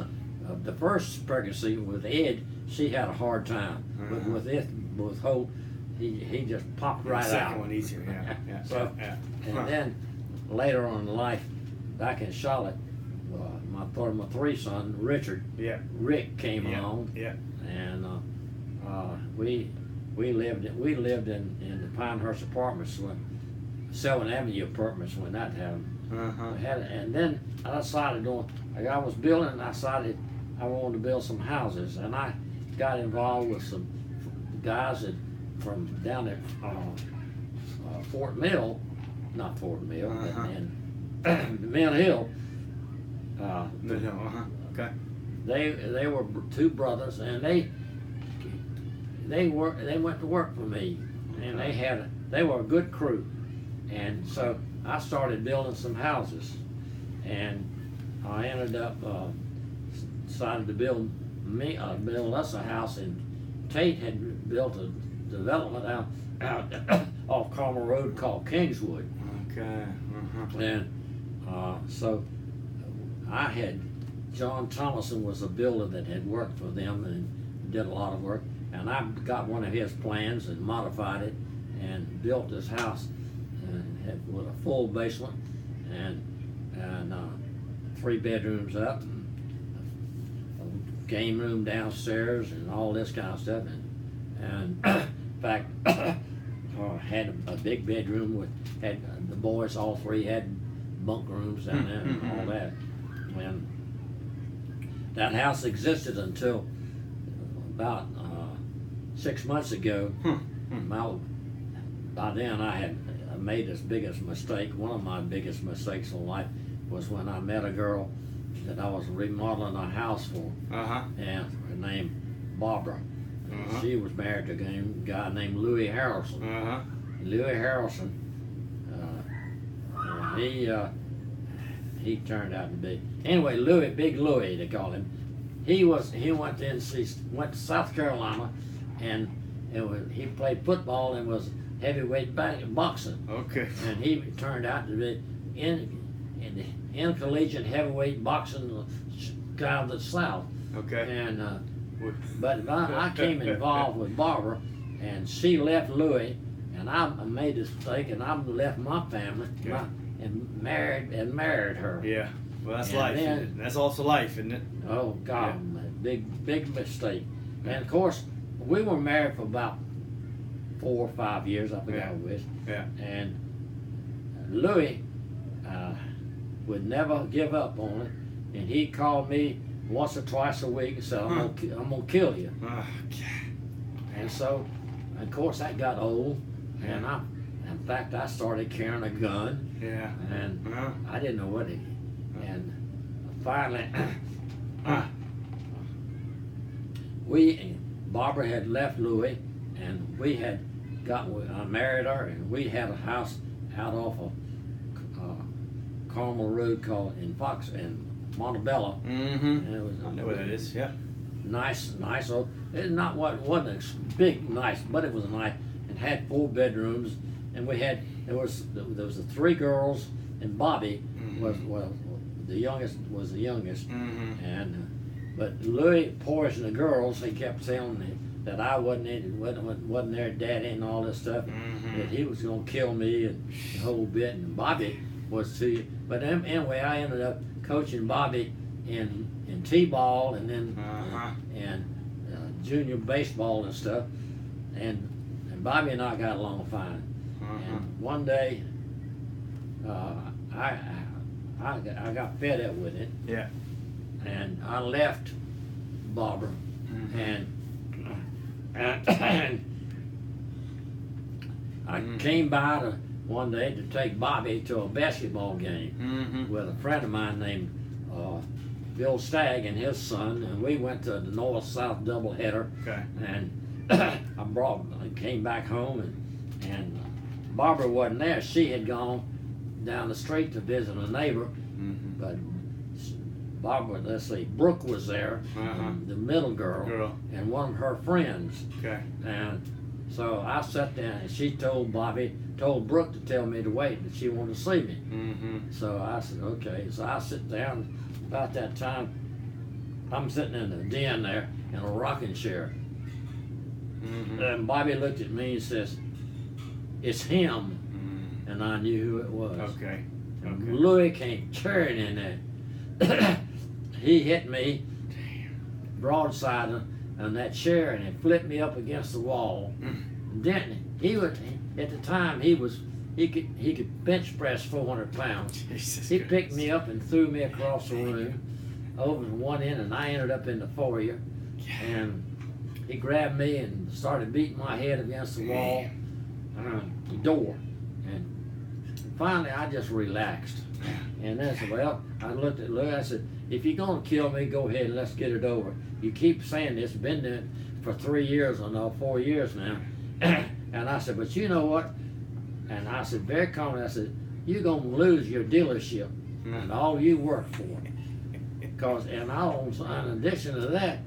the first pregnancy with Ed. She had a hard time, but with Hope, he just popped right out. Second one easier, yeah. So, and then later on in life, back in Charlotte, my three son Rick came along. Yeah. And we lived in the Pinehurst apartments, 7th Avenue apartments, when that happened. And then I decided I was building, and I decided I wanted to build some houses, and I got involved with some guys from down at Fort Mill, not Fort Mill, but Mill Hill. Okay. They were two brothers, and they went to work for me, and they were a good crew, and so I started building some houses, and I ended up decided to build us a house, and Tate had built a development out off Carmel Road called Kingswood. Okay. And so I had John Thomason was a builder that had worked for them and did a lot of work, and I got one of his plans and modified it and built this house, and with a full basement and 3 bedrooms up, and a game room downstairs, and all this kind of stuff. And in fact, had a big bedroom had the boys, all 3 had bunk rooms down there and all that. When that house existed until about 6 months ago. By then I made this biggest mistake. One of my biggest mistakes in life was when I met a girl that I was remodeling a house for, and her name Barbara. She was married to a guy named Louis Harrelson. Louis Harrelson, he turned out to be, anyway, Big Louis they call him. He went to South Carolina, and he played football and was heavyweight boxing. Okay. And he turned out to be in intercollegiate heavyweight boxing guy of the South. Okay. And but I came involved with Barbara, and she left Louis, and I made this mistake, and I left my family and married her. Yeah. Well, that's life. That's also life, isn't it? Oh God, big mistake. And of course, we were married for about 4 or 5 years. I forgot which. Yeah. And Louis would never give up on it, and he called me once or twice a week and said, I'm gonna kill you. And so, of course, that got old, and in fact, I started carrying a gun. Yeah. And I didn't know what it. And finally, Barbara had left Louis, and I married her, and we had a house out off of Carmel Road called in Montebello. Mm-hmm. And it was, I know where that is. Yeah. Nice. So it wasn't big, nice, but it was nice, and had 4 bedrooms. And there was the 3 girls, and Bobby was the youngest. Mm-hmm. And but Louis poisoned the girls. He kept telling me that I wasn't their daddy and all this stuff. Mm-hmm. That he was gonna kill me and the whole bit. And Bobby was too. But anyway, I ended up coaching Bobby in t-ball and then junior baseball and stuff. And Bobby and I got along fine. And one day, I got fed up with it. Yeah. And I left Barbara, and I came by one day to take Bobby to a basketball game with a friend of mine named Bill Stagg and his son, and we went to the north-south doubleheader. Okay. And I came back home, and Barbara wasn't there. She had gone down the street to visit a neighbor, but Barbara, Brooke was there, the middle girl, and one of her friends. Okay. And so I sat down, and she told Brooke to tell me to wait, that she wanted to see me. So I said, okay. So I sit down. About that time, I'm sitting in the den there in a rocking chair. And Bobby looked at me and says, "It's him." And I knew who it was. Okay. And Louis came tearing in there. He hit me broadside on that chair, and it flipped me up against the wall. Then at the time he could bench press 400 pounds. He picked me up and threw me across the room over to one end, and I ended up in the foyer. And he grabbed me and started beating my head against the wall, the door. And finally, I just relaxed. And then I said, well, I looked at Louis, I said, if you're going to kill me, go ahead and let's get it over. You keep saying this, been there for 3 years or no, 4 years now. And I said, but you know what? And I said, very calmly, I said, you're going to lose your dealership and all you work for. In addition to that,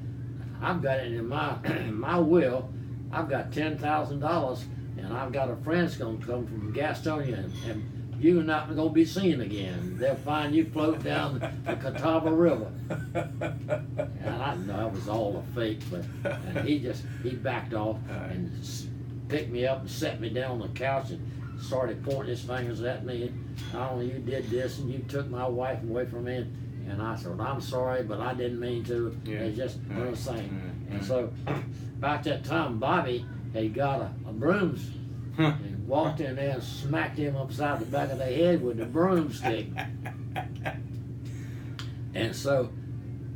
I've got it in my will, I've got $10,000, and I've got a friend that's going to come from Gastonia, and you're not going to be seen again. They'll find you float down the Catawba River. And I know it was all a fake, but he backed off and picked me up and set me down on the couch and started pointing his fingers at me. Not only you did this and you took my wife away from me. And I said, I'm sorry, but I didn't mean to. It's just one of the same. And so about that time, Bobby had got a broomstick and walked in there and smacked him upside the back of the head with the broomstick. And so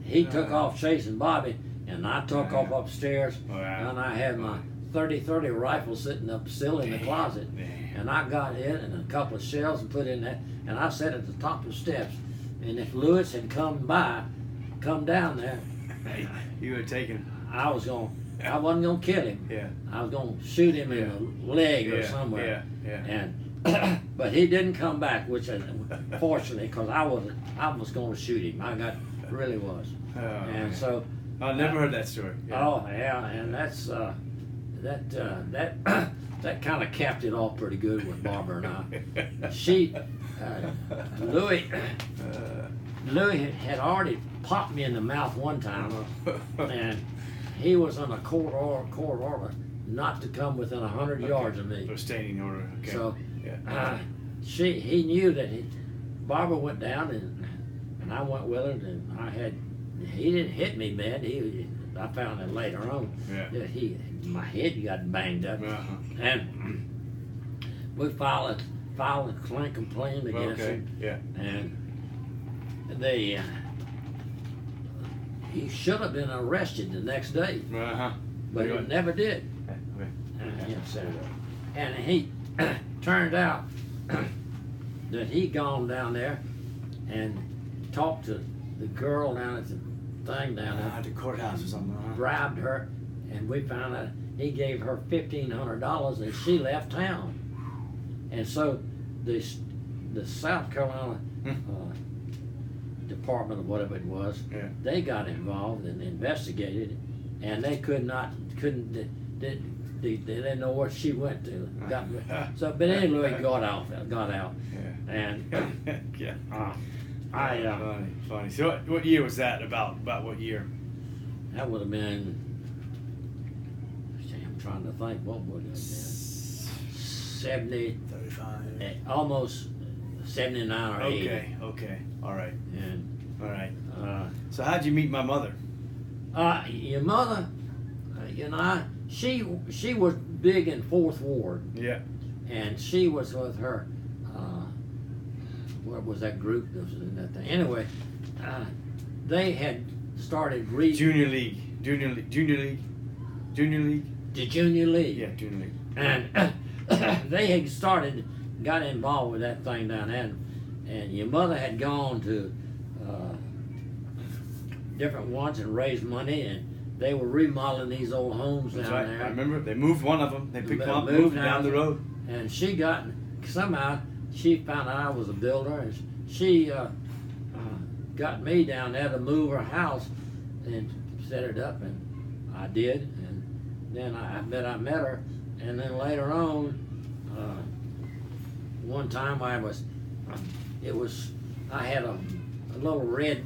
he took off chasing Bobby, and I took off upstairs, and I had my .30 rifle sitting up still in the closet. And I got it and a couple of shells and put in that, and I sat at the top of the steps. And if Lewis had come down there, you would have taken. I wasn't gonna kill him. Yeah. I was gonna shoot him in the leg or somewhere. And but he didn't come back, which fortunately, because I was gonna shoot him. Really was. Oh, and man. So I never heard that story. Yeah. Oh yeah, and that's that kind of capped it off pretty good with Barbara and I. Louis had already popped me in the mouth one time, and he was on a court order not to come within 100 yards of me. So standing order. Okay. So he knew that Barbara went down, and I went with her, and he didn't hit me bad. I found that later on. My head got banged up, and we filed filed a complaint against him. Yeah. And they, he should have been arrested the next day, but he never did. And he turned out that he gone down there and talked to the girl down at the thing down there. The courthouse or something. Bribed her, and we found out he gave her $1,500 and she left town. And so the South Carolina Department of whatever it was, they got involved and investigated, and they they didn't know where she went to. But anyway, got out. And funny. So what year was that? About what year? That would have been. I'm trying to think. What would it have been? 70. 35. Almost 79 or 80. Okay. All right. And all right. So how'd you meet my mother? Your mother, she was big in Fourth Ward. Yeah. And she was with her. What was that group that was in that thing? Anyway, they had started Junior League. The Junior League. Yeah, Junior League. And they had got involved with that thing down there, and your mother had gone to different ones and raised money, and they were remodeling these old homes down there. I remember they moved one of them. They picked them up, moved down the road. And somehow she found out I was a builder, and she got me down there to move her house and set it up, and I did. And then I met her, and then later on, one time I had a little red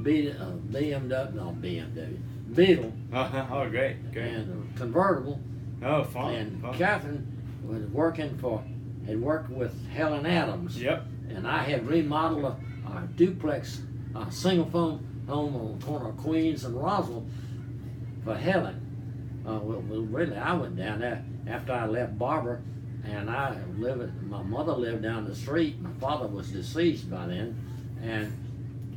BMW Beetle. Oh, great. And a convertible. Oh, fun. And Catherine was had worked with Helen Adams. Yep. And I had remodeled a duplex, single home on the corner of Queens and Roswell for Helen. Really, I went down there after I left Barbara, and my mother lived down the street. My father was deceased by then, and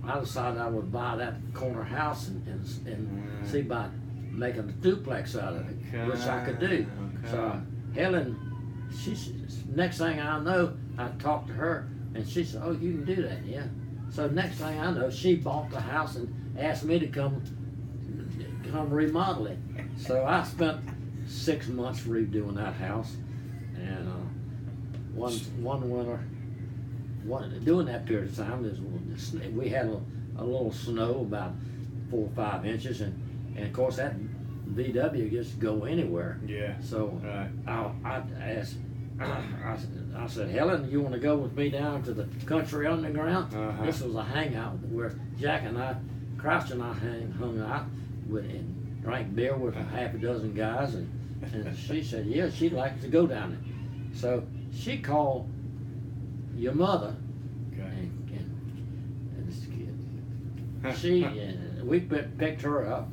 I decided I would buy that corner house and see about making a duplex out of it, which I could do. Okay. So Helen, next thing I know, I talked to her, and she said, "Oh, you can do that, yeah." So next thing I know, she bought the house and asked me to come remodel it. So I spent 6 months redoing that house, and one winter, during that period of time, we had a little snow, about 4 or 5 inches, and of course that VW gets to go anywhere. Yeah. So right. I said, Helen, you want to go with me down to the Country Underground? This was a hangout where Crouch and I hung out and drank beer with half a dozen guys, and she said, yeah, she'd like to go down there. So she called your mother, we picked her up,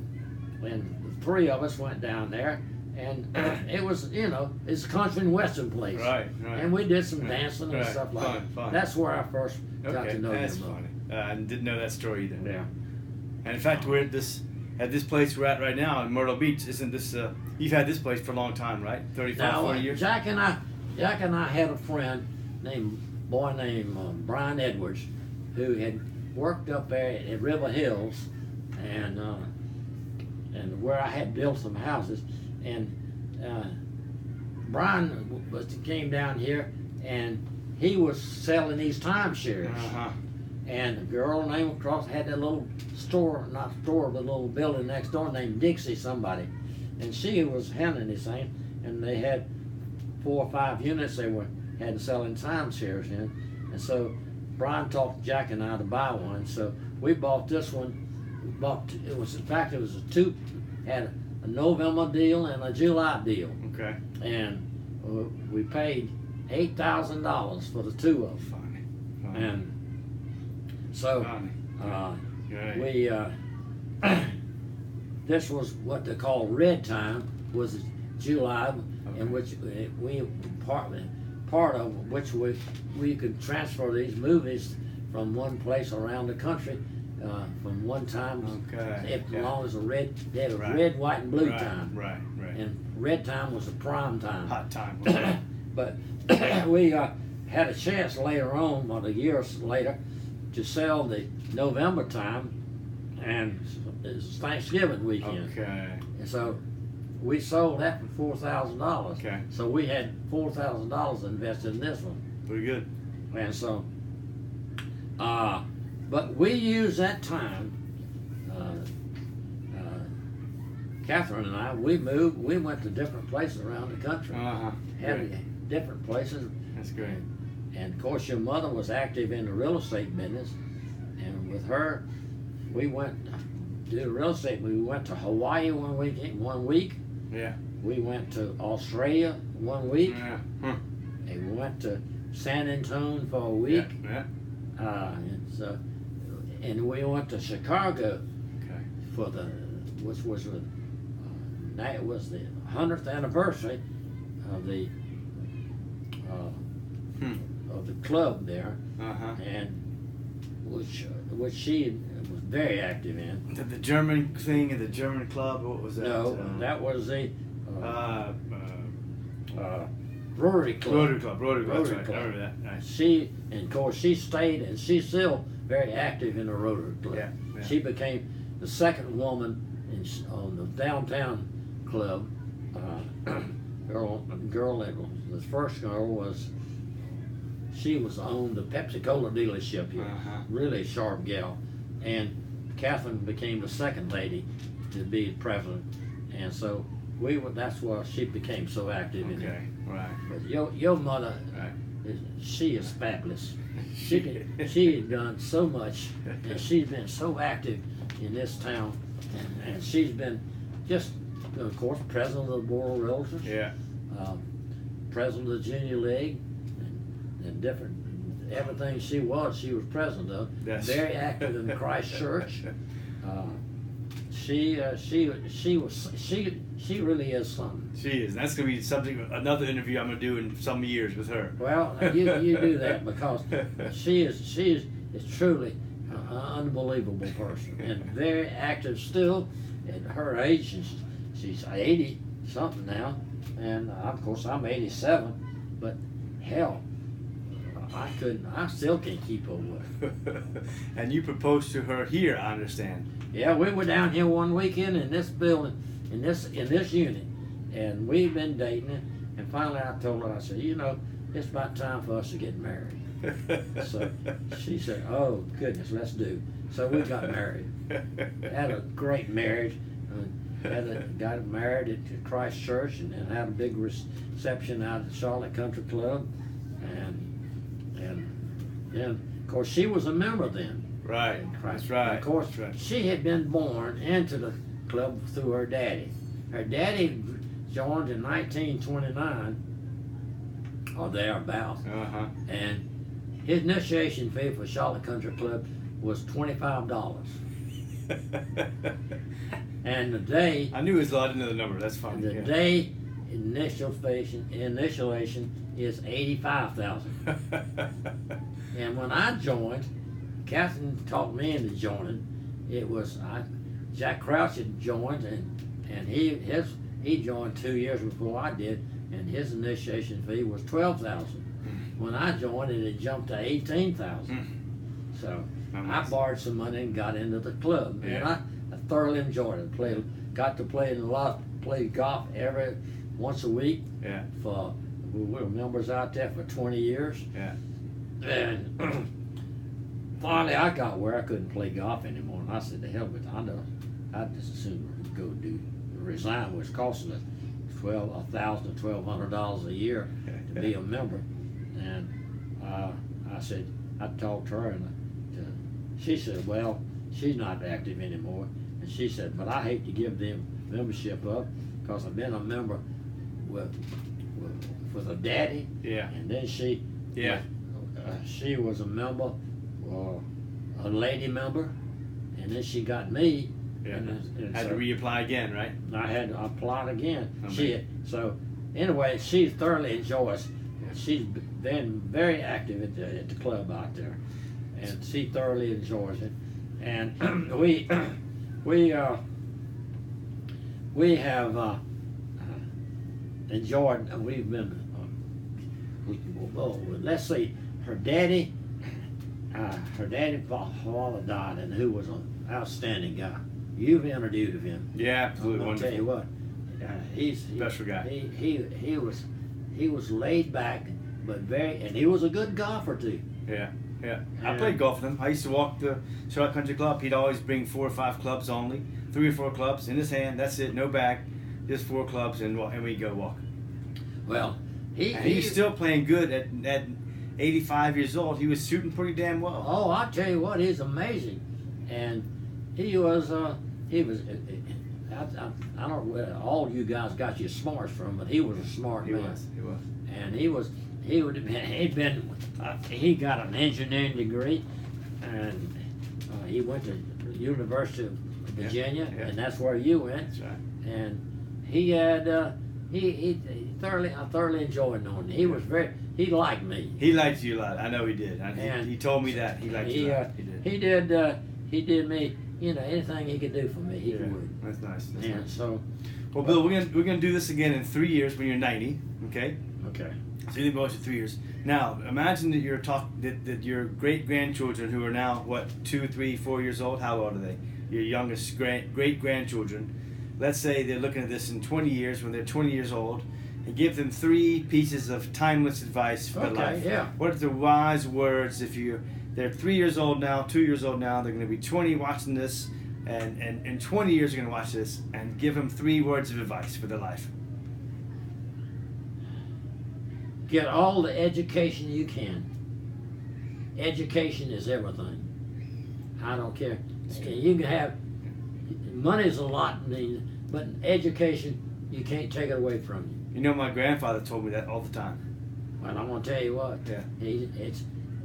and the 3 of us went down there, and it was, it's a country and western place. Right. And we did some dancing and stuff like that. Fun. That's where I first got to know your That's mother. funny. I didn't know that story either. Yeah. And in fact, we're at this place we're at right now in Myrtle Beach. Isn't this? You've had this place for a long time, right? 35, 40 years. Jack and I had a friend named Brian Edwards, who had worked up there at River Hills, and where I had built some houses, and Brian came down here, and he was selling these timeshares. And a girl named across had that little little building next door named Dixie somebody, and she was handling this thing, and they had 4 or 5 units they had selling timeshares in, and so Brian talked Jack and I to buy one, so we bought this one. It was had a November deal and a July deal. Okay. And we paid $8,000 for the 2 of them. Fine. And so this was what they call red time, was July, in which we part of which we could transfer these movies from one place around the country from one time. Okay. As long as they had a Right. red, white, and blue Right, time. right. And red time was the prime time. Hot time. Okay. But we had a chance later on, about a year later, to sell the November time, and it's Thanksgiving weekend. Okay. And so we sold that for $4,000. Okay. So we had $4,000 invested in this one. Pretty good. And so, but we used that time, Catherine and I, we went to different places around the country. Had different places. That's great. And of course your mother was active in the real estate business, and with her, we went to do real estate. We went to Hawaii one week. Yeah. We went to Australia one week. Yeah. Huh. And we went to San Antonio for a week. Yeah. And we went to Chicago Okay. for which was that was the 100th anniversary of the of the club there, and which she was very active in. The German thing at the German club. What was that? No, that was the Rotary Club. Rotary Club. Rotary Club. Rotary Right. Club. I remember that. Nice. She, and of course, she stayed, and she's still very active in the Rotary Club. Yeah, yeah. She became the second woman on the downtown club. Girl that was the first girl was. She was on the Pepsi Cola dealership here. Really sharp gal, and Catherine became the second lady to be president, and so that's why she became so active in it. Okay. Right. But your mother, Right. she is fabulous. She has done so much, and she's been so active in this town, and she's been just, of course, president of the Board of Realtors, Yeah. president of the Junior League, and different everything she was president of. Yes. Very active in the Christ Church. She really is something. She is. That's gonna be subject of another interview I'm gonna do in some years with her. Well, you do that because she is truly an unbelievable person and very active still at her age. She's 80 something now, and of course I'm 87. But hell, I still can't keep up with her. And you proposed to her here, I understand. Yeah, we were down here one weekend in this building, in this unit, and we've been dating it. And finally, I told her, I said, it's about time for us to get married. So she said, "Oh goodness, let's do." So we got married. Had a great marriage. Got married at Christ Church, and had a big reception out at the Charlotte Country Club, and of course she was a member then. Right. That's right. And of course, That's right. she had been born into the club through her daddy. Her daddy joined in 1929 or thereabouts, and his initiation fee for Charlotte Country Club was $25. And the day I knew it was a lot into the number. That's fine. the day initiation is $85,000. And when I joined, Catherine talked me into joining. It was Jack Crouch had joined, and he joined 2 years before I did, and his initiation fee was $12,000. When I joined, it had jumped to $18,000. So I borrowed some money and got into the club, and I thoroughly enjoyed it. Got to play golf once a week. Yeah. We were members out there for 20 years. Yeah. And finally, I got where I couldn't play golf anymore, and I said, "To hell with it! I'd just as soon resign. It was costing us $1,000 to $1,200 a year to be a member." And I said, I talked to her, and she said, "Well, she's not active anymore." And she said, "But I hate to give them membership up because I've been a member with a daddy." Yeah. And then she was a member, a lady member, and then she got me. Yeah. And Had to reapply again, right? I had to apply again. Okay. So anyway, she thoroughly enjoys she's been very active at the club out there, and she thoroughly enjoys it. And we have enjoyed. We've been. Let's see. Her daddy father died, and who was an outstanding guy. You've interviewed of him. Yeah, absolutely. I'll tell you what. He's special guy. He was laid back, but and he was a good golfer too. Yeah. I played golf with him. I used to walk the Charlotte Country Club. He'd always bring 4 or 5 clubs only, 3 or 4 clubs in his hand. That's it, no bag, just 4 clubs, and we go walk. Well, he's still playing good at 85 years old. He was shooting pretty damn well. Oh, I tell you what, he's amazing, and he was. I don't know where all you guys got your smarts from, but he was a smart man. He was. And he got an engineering degree, and he went to the University of Virginia, and that's where you went. That's right. And he had I thoroughly enjoyed knowing him. He liked me. He liked you a lot. I know he did. He told me that he liked you a lot. He did me. Anything he could do for me, he would. That's nice. And so. Well, Bill, we're gonna do this again in 3 years when you're 90. Okay. Okay. So you've been watching 3 years. Now, imagine that that your great grandchildren, who are now what 2, 3, 4 years old. How old are they? Your youngest great grandchildren. Let's say they're looking at this in 20 years when they're 20 years old, and give them 3 pieces of timeless advice for life. Yeah. What are the wise words they're 3 years old now, 2 years old now, they're going to be 20 watching this, and in 20 years they're going to watch this, and give them 3 words of advice for their life. Get all the education you can. Education is everything. I don't care. You can have, money's a lot, but education, you can't take it away from you. My grandfather told me that all the time. Well, I'm going to tell you what. Yeah.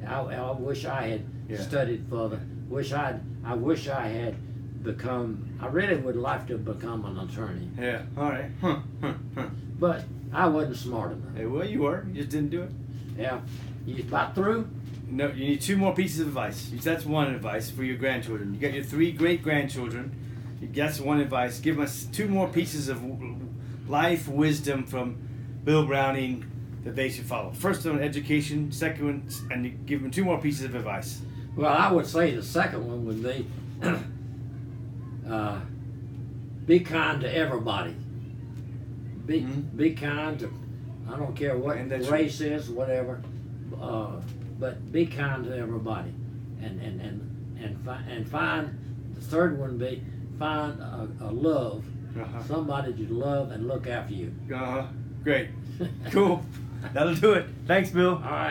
I wish I had studied further. I wish I had become. I really would like to become an attorney. Yeah. All right. But I wasn't smart enough. Hey, well, you were. You just didn't do it. Yeah. You about through? No. You need 2 more pieces of advice. That's one advice for your grandchildren. You got your 3 great grandchildren. That's one advice. Give us 2 more pieces of life wisdom from Bill Browning that they should follow. First one, education. Second one, and you give them 2 more pieces of advice. Well, I would say the second one would be kind to everybody. Be kind to, I don't care what race is, whatever, but be kind to everybody, and find. The third one would be find a love, somebody to love and look after you. Great, cool. That'll do it. Thanks, Bill. All right.